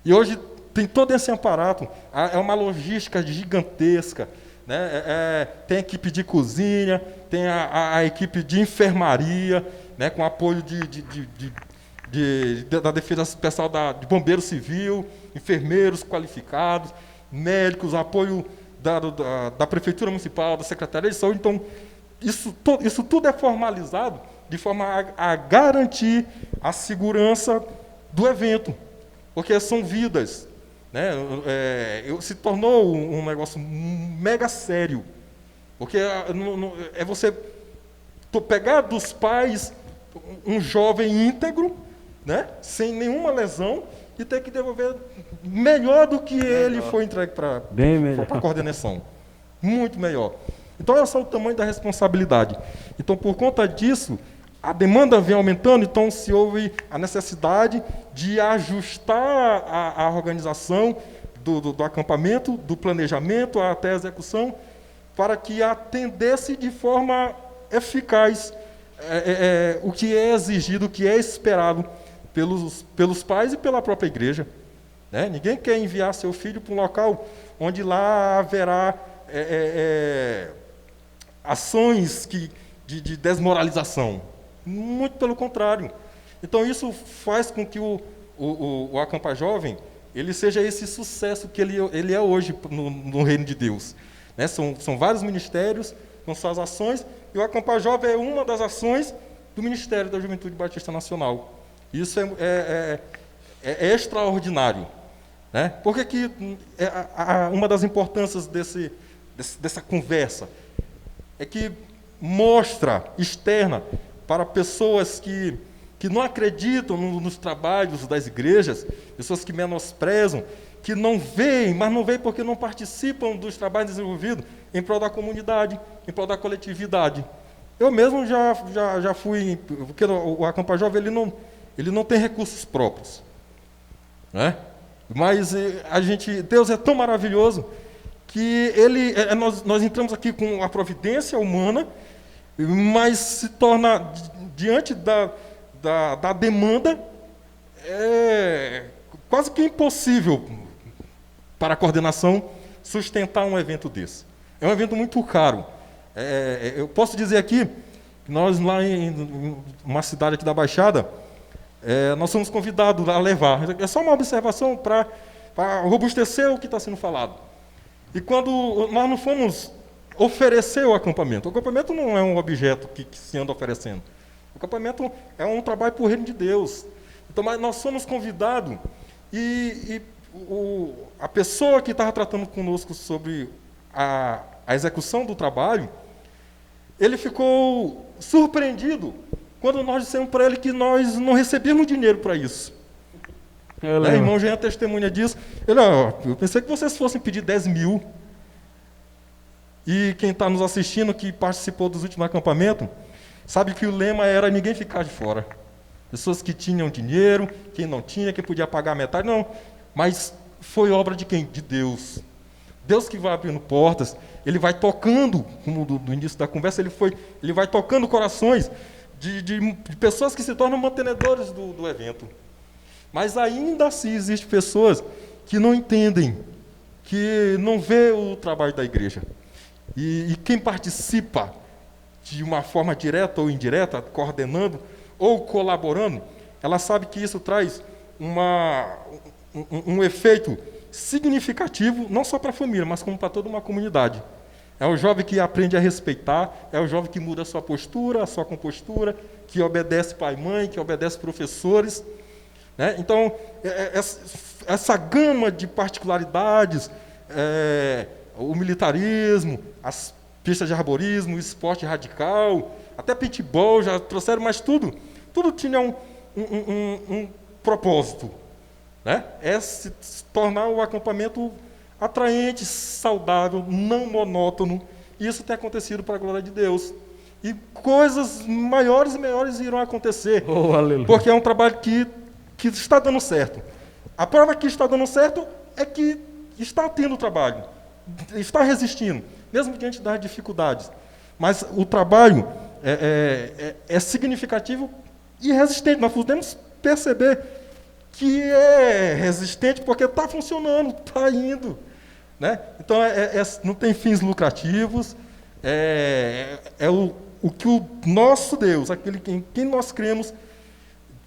S2: E hoje tem todo esse aparato, é uma logística gigantesca, né? Tem a equipe de cozinha, tem a equipe de enfermaria, né? Com apoio da defesa especial de bombeiro civil, enfermeiros qualificados, médicos, apoio da Prefeitura Municipal, da Secretaria de Saúde. Então, isso tudo é formalizado de forma a garantir a segurança do evento, porque são vidas, né? Se tornou um negócio mega sério, porque você pegar dos pais um jovem íntegro, né? Sem nenhuma lesão, e ter que devolver melhor do que ele foi entregue para a coordenação. Muito melhor. Então, é só o tamanho da responsabilidade. Então, por conta disso, a demanda vem aumentando, então se houve a necessidade de ajustar a organização do acampamento, do planejamento até a execução, para que atendesse de forma eficaz o que é exigido, o que é esperado pelos pais e pela própria igreja, né? Ninguém quer enviar seu filho para um local onde lá haverá ações de desmoralização. Muito pelo contrário. Então, isso faz com que o Acampa Jovem ele seja esse sucesso que ele é hoje no Reino de Deus, né? São vários ministérios com suas ações, e o Acampa Jovem é uma das ações do Ministério da Juventude Batista Nacional. Isso é extraordinário, né? Por que uma das importâncias dessa conversa é que mostra, externa, para pessoas que não acreditam nos trabalhos das igrejas, pessoas que menosprezam, que não veem, mas não veem porque não participam dos trabalhos desenvolvidos em prol da comunidade, em prol da coletividade. Eu mesmo já fui, porque o Acampa Jovem ele não tem recursos próprios, né? Mas Deus é tão maravilhoso que nós entramos aqui com a providência humana, mas se torna, diante da demanda, quase que impossível para a coordenação sustentar um evento desse. É um evento muito caro. Eu posso dizer aqui Nós lá em uma cidade aqui da Baixada, nós somos convidados a levar. É só uma observação para robustecer o que está sendo falado. E quando nós não fomos oferecer o acampamento não é um objeto que se anda oferecendo. O acampamento é um trabalho para o reino de Deus. Então, mas nós somos convidados a pessoa que estava tratando conosco sobre a execução do trabalho, ele ficou surpreendido quando nós dissemos para ele que nós não recebíamos dinheiro para isso. O irmão já é testemunha disso. Ele, eu pensei que vocês fossem pedir 10 mil. E quem está nos assistindo, que participou dos últimos acampamentos, sabe que o lema era ninguém ficar de fora. Pessoas que tinham dinheiro, quem não tinha, quem podia pagar a metade, não. Mas foi obra de quem? De Deus. Deus que vai abrindo portas, Ele vai tocando, como do início da conversa, Ele vai tocando corações de pessoas que se tornam mantenedores do evento. Mas ainda assim existem pessoas que não entendem, que não vê o trabalho da igreja. E quem participa de uma forma direta ou indireta, coordenando ou colaborando, ela sabe que isso traz um efeito significativo, não só para a família, mas como para toda uma comunidade. É o jovem que aprende a respeitar, é o jovem que muda a sua postura, a sua compostura, que obedece pai e mãe, que obedece professores. Né? Então, essa gama de particularidades, o militarismo, as pistas de arborismo, o esporte radical, até paintball já trouxeram, mas tudo tinha um propósito. Né? É se tornar o acampamento atraente, saudável, não monótono. E isso tem acontecido para a glória de Deus. E coisas maiores e melhores irão acontecer. Porque é um trabalho que está dando certo. A prova que está dando certo é que está tendo trabalho, está resistindo, mesmo diante das dificuldades. Mas o trabalho é significativo e resistente. Nós podemos perceber que é resistente porque está funcionando, está indo. Né? Então, não tem fins lucrativos, o que o nosso Deus, aquele em quem nós cremos,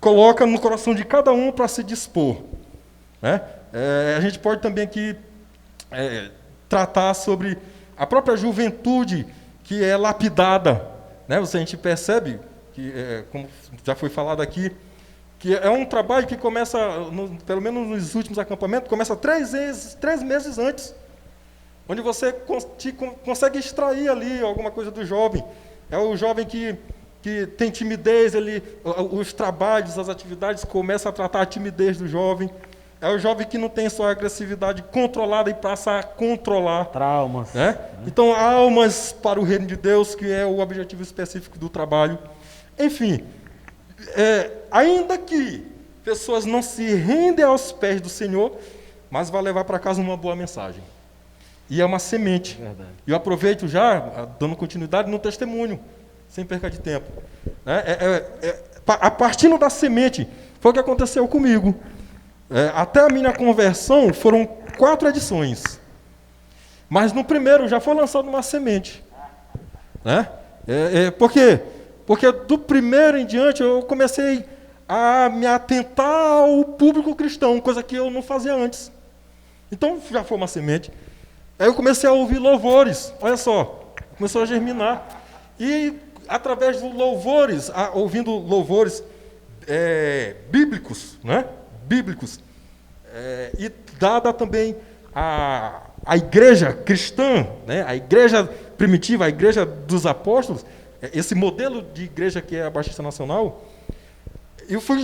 S2: coloca no coração de cada um para se dispor. Né? A gente pode também aqui tratar sobre a própria juventude que é lapidada. Né? A gente percebe, que, como já foi falado aqui, que é um trabalho que começa, pelo menos nos últimos acampamentos, começa 3 meses antes, onde você consegue extrair ali alguma coisa do jovem. É o jovem que tem timidez, os trabalhos, as atividades começam a tratar a timidez do jovem. É o jovem que não tem sua agressividade controlada e passa a controlar.
S1: Traumas.
S2: Né? Então, almas para o reino de Deus, que é o objetivo específico do trabalho. Enfim, ainda que pessoas não se rendem aos pés do Senhor, mas vai levar para casa uma boa mensagem. E é uma semente.
S1: Verdade.
S2: Eu aproveito já, dando continuidade no testemunho, sem perca de tempo. A partir da semente, foi o que aconteceu comigo. Até a minha conversão foram 4 edições. Mas no primeiro já foi lançado uma semente. Né? Por quê? Porque do primeiro em diante eu comecei a me atentar ao público cristão, coisa que eu não fazia antes. Então já foi uma semente. Aí eu comecei a ouvir louvores, olha só, começou a germinar. E através dos louvores, ouvindo louvores bíblicos, né? Bíblicos, e dada também a igreja cristã, né? A igreja primitiva, a igreja dos apóstolos, esse modelo de igreja que é a Baixista Nacional, eu foi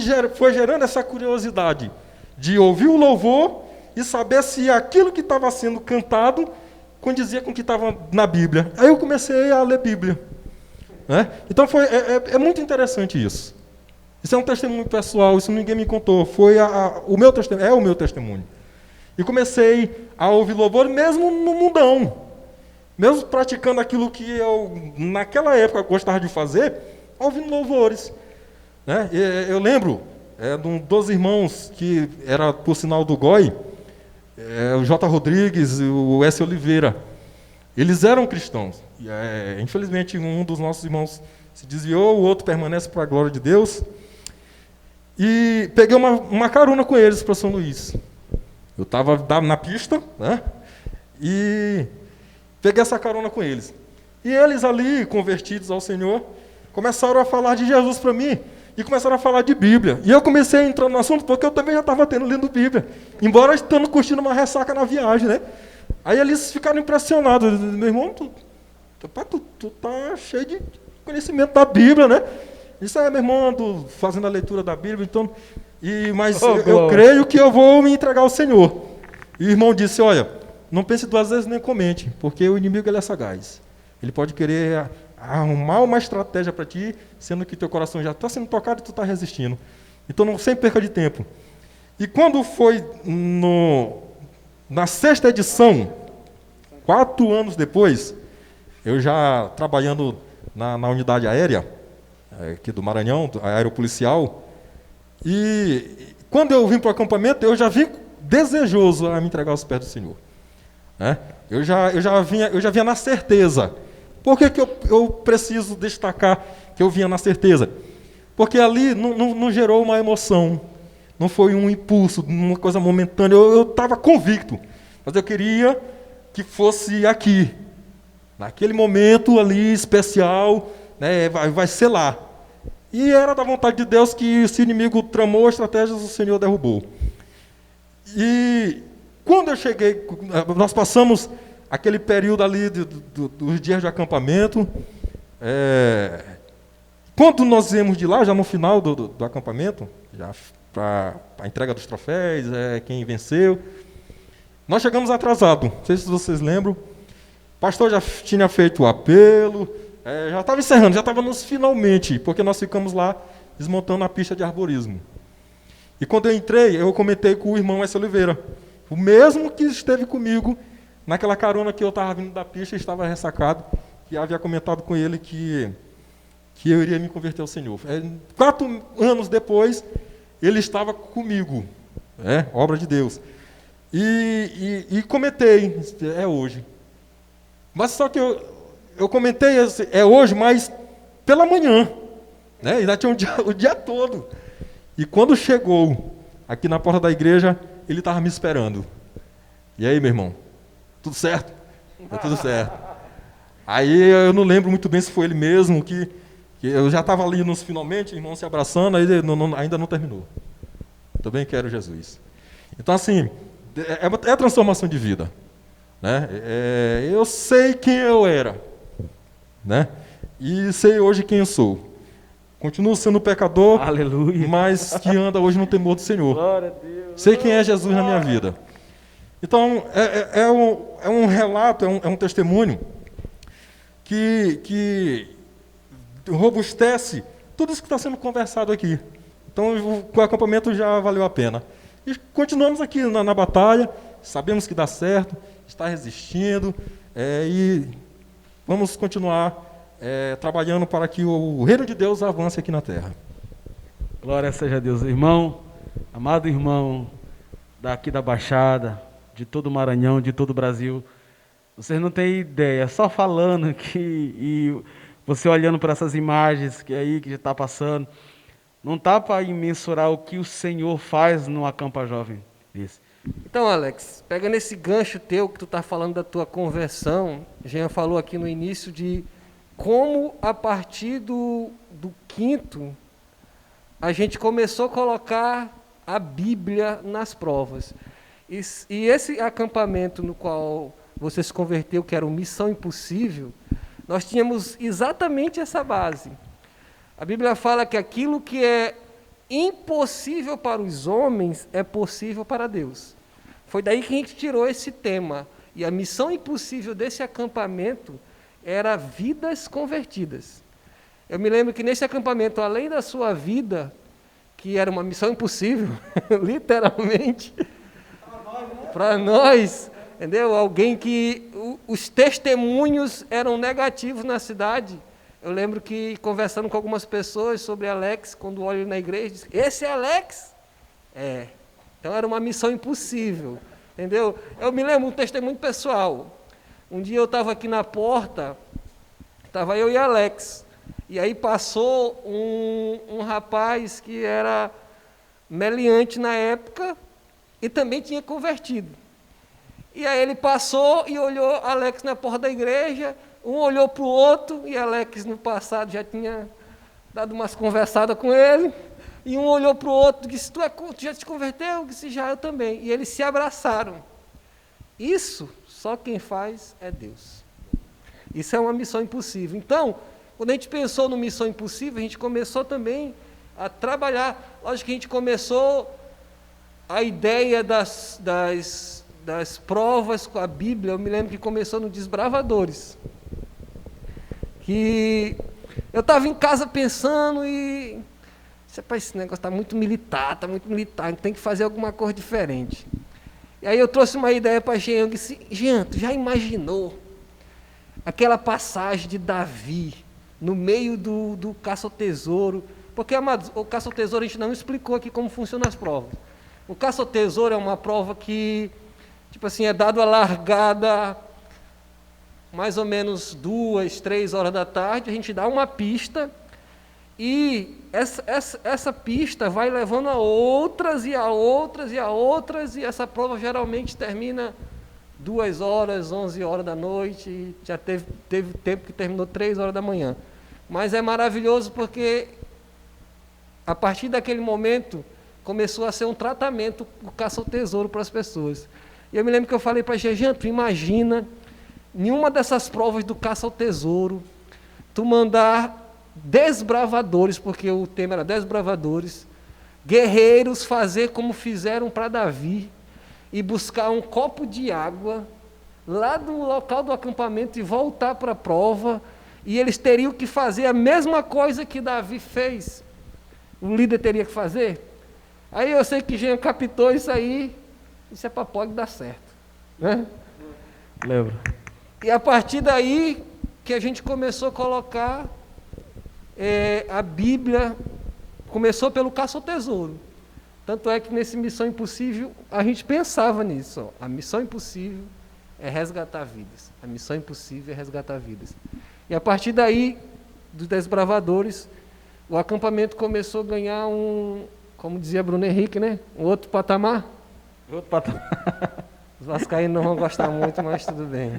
S2: gerando essa curiosidade de ouvir o louvor e saber se aquilo que estava sendo cantado condizia com o que estava na Bíblia. Aí eu comecei a ler Bíblia. Né? Então é muito interessante isso. Isso é um testemunho pessoal, isso ninguém me contou. Foi o meu testemunho, é o meu testemunho. E comecei a ouvir louvor mesmo no mundão. Mesmo praticando aquilo que eu, naquela época, gostava de fazer, ouvindo louvores. Né? Eu lembro de um dos irmãos que era, por sinal, do GOI, o J. Rodrigues e o S. Oliveira. Eles eram cristãos. Infelizmente, um dos nossos irmãos se desviou, o outro permanece para a glória de Deus. E peguei uma carona com eles para São Luís. Eu estava na pista, né? E peguei essa carona com eles. E eles ali, convertidos ao Senhor, começaram a falar de Jesus para mim. E começaram a falar de Bíblia. E eu comecei a entrar no assunto porque eu também já estava lendo Bíblia. Embora estando curtindo uma ressaca na viagem, né? Aí eles ficaram impressionados. Meu irmão, tu tá cheio de conhecimento da Bíblia, né? Isso aí, meu irmão, ando fazendo a leitura da Bíblia, então... Mas eu creio que eu vou me entregar ao Senhor. E o irmão disse, olha, não pense duas vezes nem comente, porque o inimigo ele é sagaz. Ele pode querer arrumar uma estratégia para ti, sendo que teu coração já está sendo tocado e tu está resistindo. Então, não sem perca de tempo. E quando foi na 6ª edição, 4 anos depois, eu já trabalhando na unidade aérea, aqui do Maranhão, aeropolicial, e quando eu vim para o acampamento, eu já vim desejoso a me entregar aos pés do Senhor. Né? Eu já vinha na certeza. Por que eu preciso destacar que eu vinha na certeza? Porque ali não gerou uma emoção, não foi um impulso, uma coisa momentânea. Eu estava convicto, mas eu queria que fosse aqui, naquele momento ali especial, né, vai ser lá. E era da vontade de Deus que se o inimigo tramou estratégias, o Senhor derrubou. E quando eu cheguei, nós passamos aquele período ali dos dias de acampamento. Quando nós viemos de lá, já no final do acampamento, já para a entrega dos troféus, quem venceu, nós chegamos atrasados. Não sei se vocês lembram. O pastor já tinha feito o apelo, já estava encerrando, já estava nos finalmente, porque nós ficamos lá desmontando a pista de arborismo. E quando eu entrei, eu comentei com o irmão S. Oliveira, o mesmo que esteve comigo naquela carona que eu estava vindo da pista e estava ressacado, que havia comentado com ele que eu iria me converter ao Senhor. 4 anos depois, ele estava comigo, obra de Deus. E comentei, é hoje. Mas só que eu comentei, é hoje, mas pela manhã, né? Ainda tinha o dia todo. E quando chegou aqui na porta da igreja, ele estava me esperando. E aí, meu irmão? Tudo certo? Tá tudo certo. Aí eu não lembro muito bem se foi ele mesmo, que eu já estava ali nos finalmente, irmão se abraçando, aí ainda não terminou. Também quero Jesus. Então, assim, é transformação de vida. Né? Eu sei quem eu era, né? E sei hoje quem eu sou. Continuo sendo pecador,
S1: Aleluia.
S2: mas que anda hoje no temor do Senhor.
S1: Glória a Deus.
S2: Sei quem é Jesus na minha vida. Então, é um relato, é um testemunho que robustece tudo isso que está sendo conversado aqui. Então, o acampamento já valeu a pena. E continuamos aqui na batalha, sabemos que dá certo, está resistindo, e vamos continuar trabalhando para que o reino de Deus avance aqui na terra.
S1: Glória seja a Deus. Irmão, amado irmão, daqui da Baixada, de todo o Maranhão, de todo o Brasil, vocês não têm ideia, só falando aqui e você olhando para essas imagens que está passando, não está para mensurar o que o Senhor faz no Acampa Jovem. Isso.
S4: Então, Alex, pegando esse gancho teu que tu está falando da tua conversão, Jean falou aqui no início de como a partir do 5º a gente começou a colocar a Bíblia nas provas. E esse acampamento no qual você se converteu, que era o Missão Impossível, nós tínhamos exatamente essa base. A Bíblia fala que aquilo que é impossível para os homens é possível para Deus. Foi daí que a gente tirou esse tema. E a missão impossível desse acampamento era vidas convertidas. Eu me lembro que nesse acampamento, além da sua vida, que era uma missão impossível, literalmente, para nós, entendeu? Alguém que os testemunhos eram negativos na cidade. Eu lembro que, conversando com algumas pessoas sobre Alex, quando olho na igreja, disse, esse é Alex? Então era uma missão impossível, entendeu? Eu me lembro um testemunho pessoal. Um dia eu estava aqui na porta, Estava eu e Alex. E aí passou um rapaz que era meliante na época e também tinha convertido. E aí ele passou e olhou Alex na porta da igreja, um olhou para o outro, e Alex no passado já tinha dado umas conversadas com ele, e um olhou para o outro e disse, tu já te converteu? Eu disse, já, eu também. E eles se abraçaram. Isso, só quem faz é Deus. Isso é uma missão impossível. Então, quando a gente pensou no Missão Impossível, a gente começou também a trabalhar. Lógico que a gente começou a ideia das provas com a Bíblia. Eu me lembro que começou no Desbravadores. Que eu estava em casa pensando e... esse negócio está muito militar, tem que fazer alguma coisa diferente. E aí eu trouxe uma ideia para Jean, e disse, Jean, tu já imaginou aquela passagem de Davi no meio do caça ao tesouro? Porque, amados, o caça ao tesouro a gente não explicou aqui como funcionam as provas. O caça ao tesouro é uma prova que, tipo assim, é dado a largada mais ou menos 2, 3 horas da tarde, a gente dá uma pista e essa pista vai levando a outras e a outras e a outras, e essa prova geralmente termina 2 horas, 11 horas da noite, e já teve tempo que terminou 3 horas da manhã. Mas é maravilhoso porque a partir daquele momento começou a ser um tratamento, o caça ao tesouro para as pessoas. E eu me lembro que eu falei para a Jean, tu imagina, nenhuma dessas provas do caça ao tesouro, tu mandar desbravadores, porque o tema era desbravadores, guerreiros fazer como fizeram para Davi, e buscar um copo de água lá do local do acampamento e voltar para a prova, e eles teriam que fazer a mesma coisa que Davi fez. O líder teria que fazer. Aí eu sei que Jean captou isso aí, isso é para pode dar certo, né?
S1: Lembro.
S4: E a partir daí que a gente começou a colocar a Bíblia, começou pelo caça ao tesouro. Tanto é que nesse Missão Impossível, a gente pensava nisso. Ó, a missão impossível é resgatar vidas. A missão impossível é resgatar vidas. E a partir daí, dos Desbravadores, o acampamento começou a ganhar como dizia Bruno Henrique, né? Um outro patamar.
S1: Outro patamar.
S4: Os vascaínos não vão gostar muito, mas tudo bem.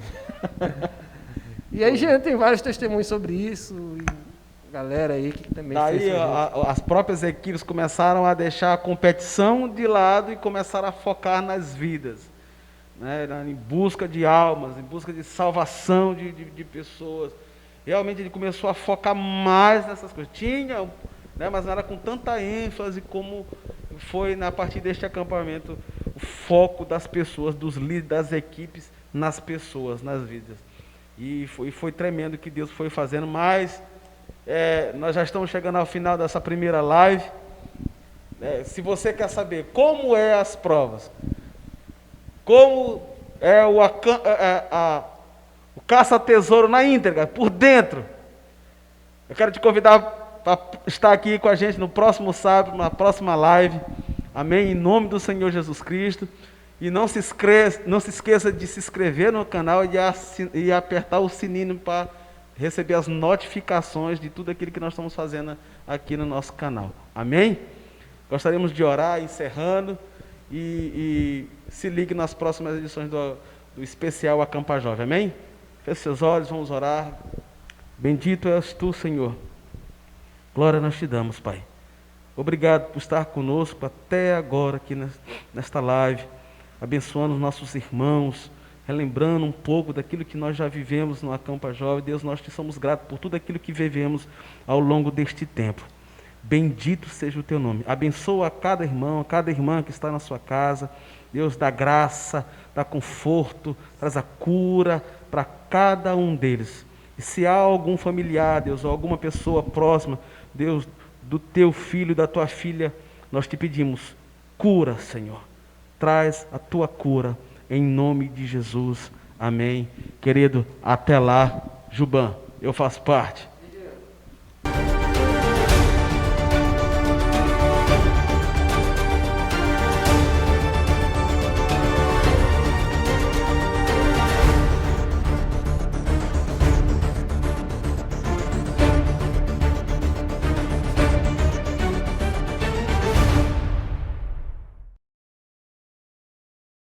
S4: E aí, gente, tem vários testemunhos sobre isso. E galera aí que também
S1: daí as próprias equipes começaram a deixar a competição de lado e começaram a focar nas vidas, né? Em busca de almas, em busca de salvação de pessoas. Realmente ele começou a focar mais nessas coisas. Tinha, né, mas não era com tanta ênfase como foi a partir deste acampamento, o foco das pessoas, dos líderes, das equipes, nas pessoas, nas vidas. E foi tremendo o que Deus foi fazendo, mas nós já estamos chegando ao final dessa primeira live. Se você quer saber como é as provas, como é o caça-tesouro na íntegra, por dentro, eu quero te convidar para estar aqui com a gente no próximo sábado, na próxima live, amém? Em nome do Senhor Jesus Cristo. E não se esqueça de se inscrever no canal e apertar o sininho para receber as notificações de tudo aquilo que nós estamos fazendo aqui no nosso canal, amém? Gostaríamos de orar, encerrando, e se ligue nas próximas edições do especial Acampa Jovem, amém? Feche seus olhos, vamos orar. Bendito és tu, Senhor. Glória nós te damos, Pai. Obrigado por estar conosco até agora aqui nesta live, abençoando os nossos irmãos, relembrando um pouco daquilo que nós já vivemos no Acampa Jovem. Deus, nós te somos gratos por tudo aquilo que vivemos ao longo deste tempo. Bendito seja o teu nome. Abençoa a cada irmão, a cada irmã que está na sua casa. Deus, dá graça, dá conforto, traz a cura para cada um deles. E se há algum familiar, Deus, ou alguma pessoa próxima, Deus, do teu filho, da tua filha, nós te pedimos, cura, Senhor. Traz a tua cura, em nome de Jesus. Amém. Querido, até lá. Juban, eu faço parte.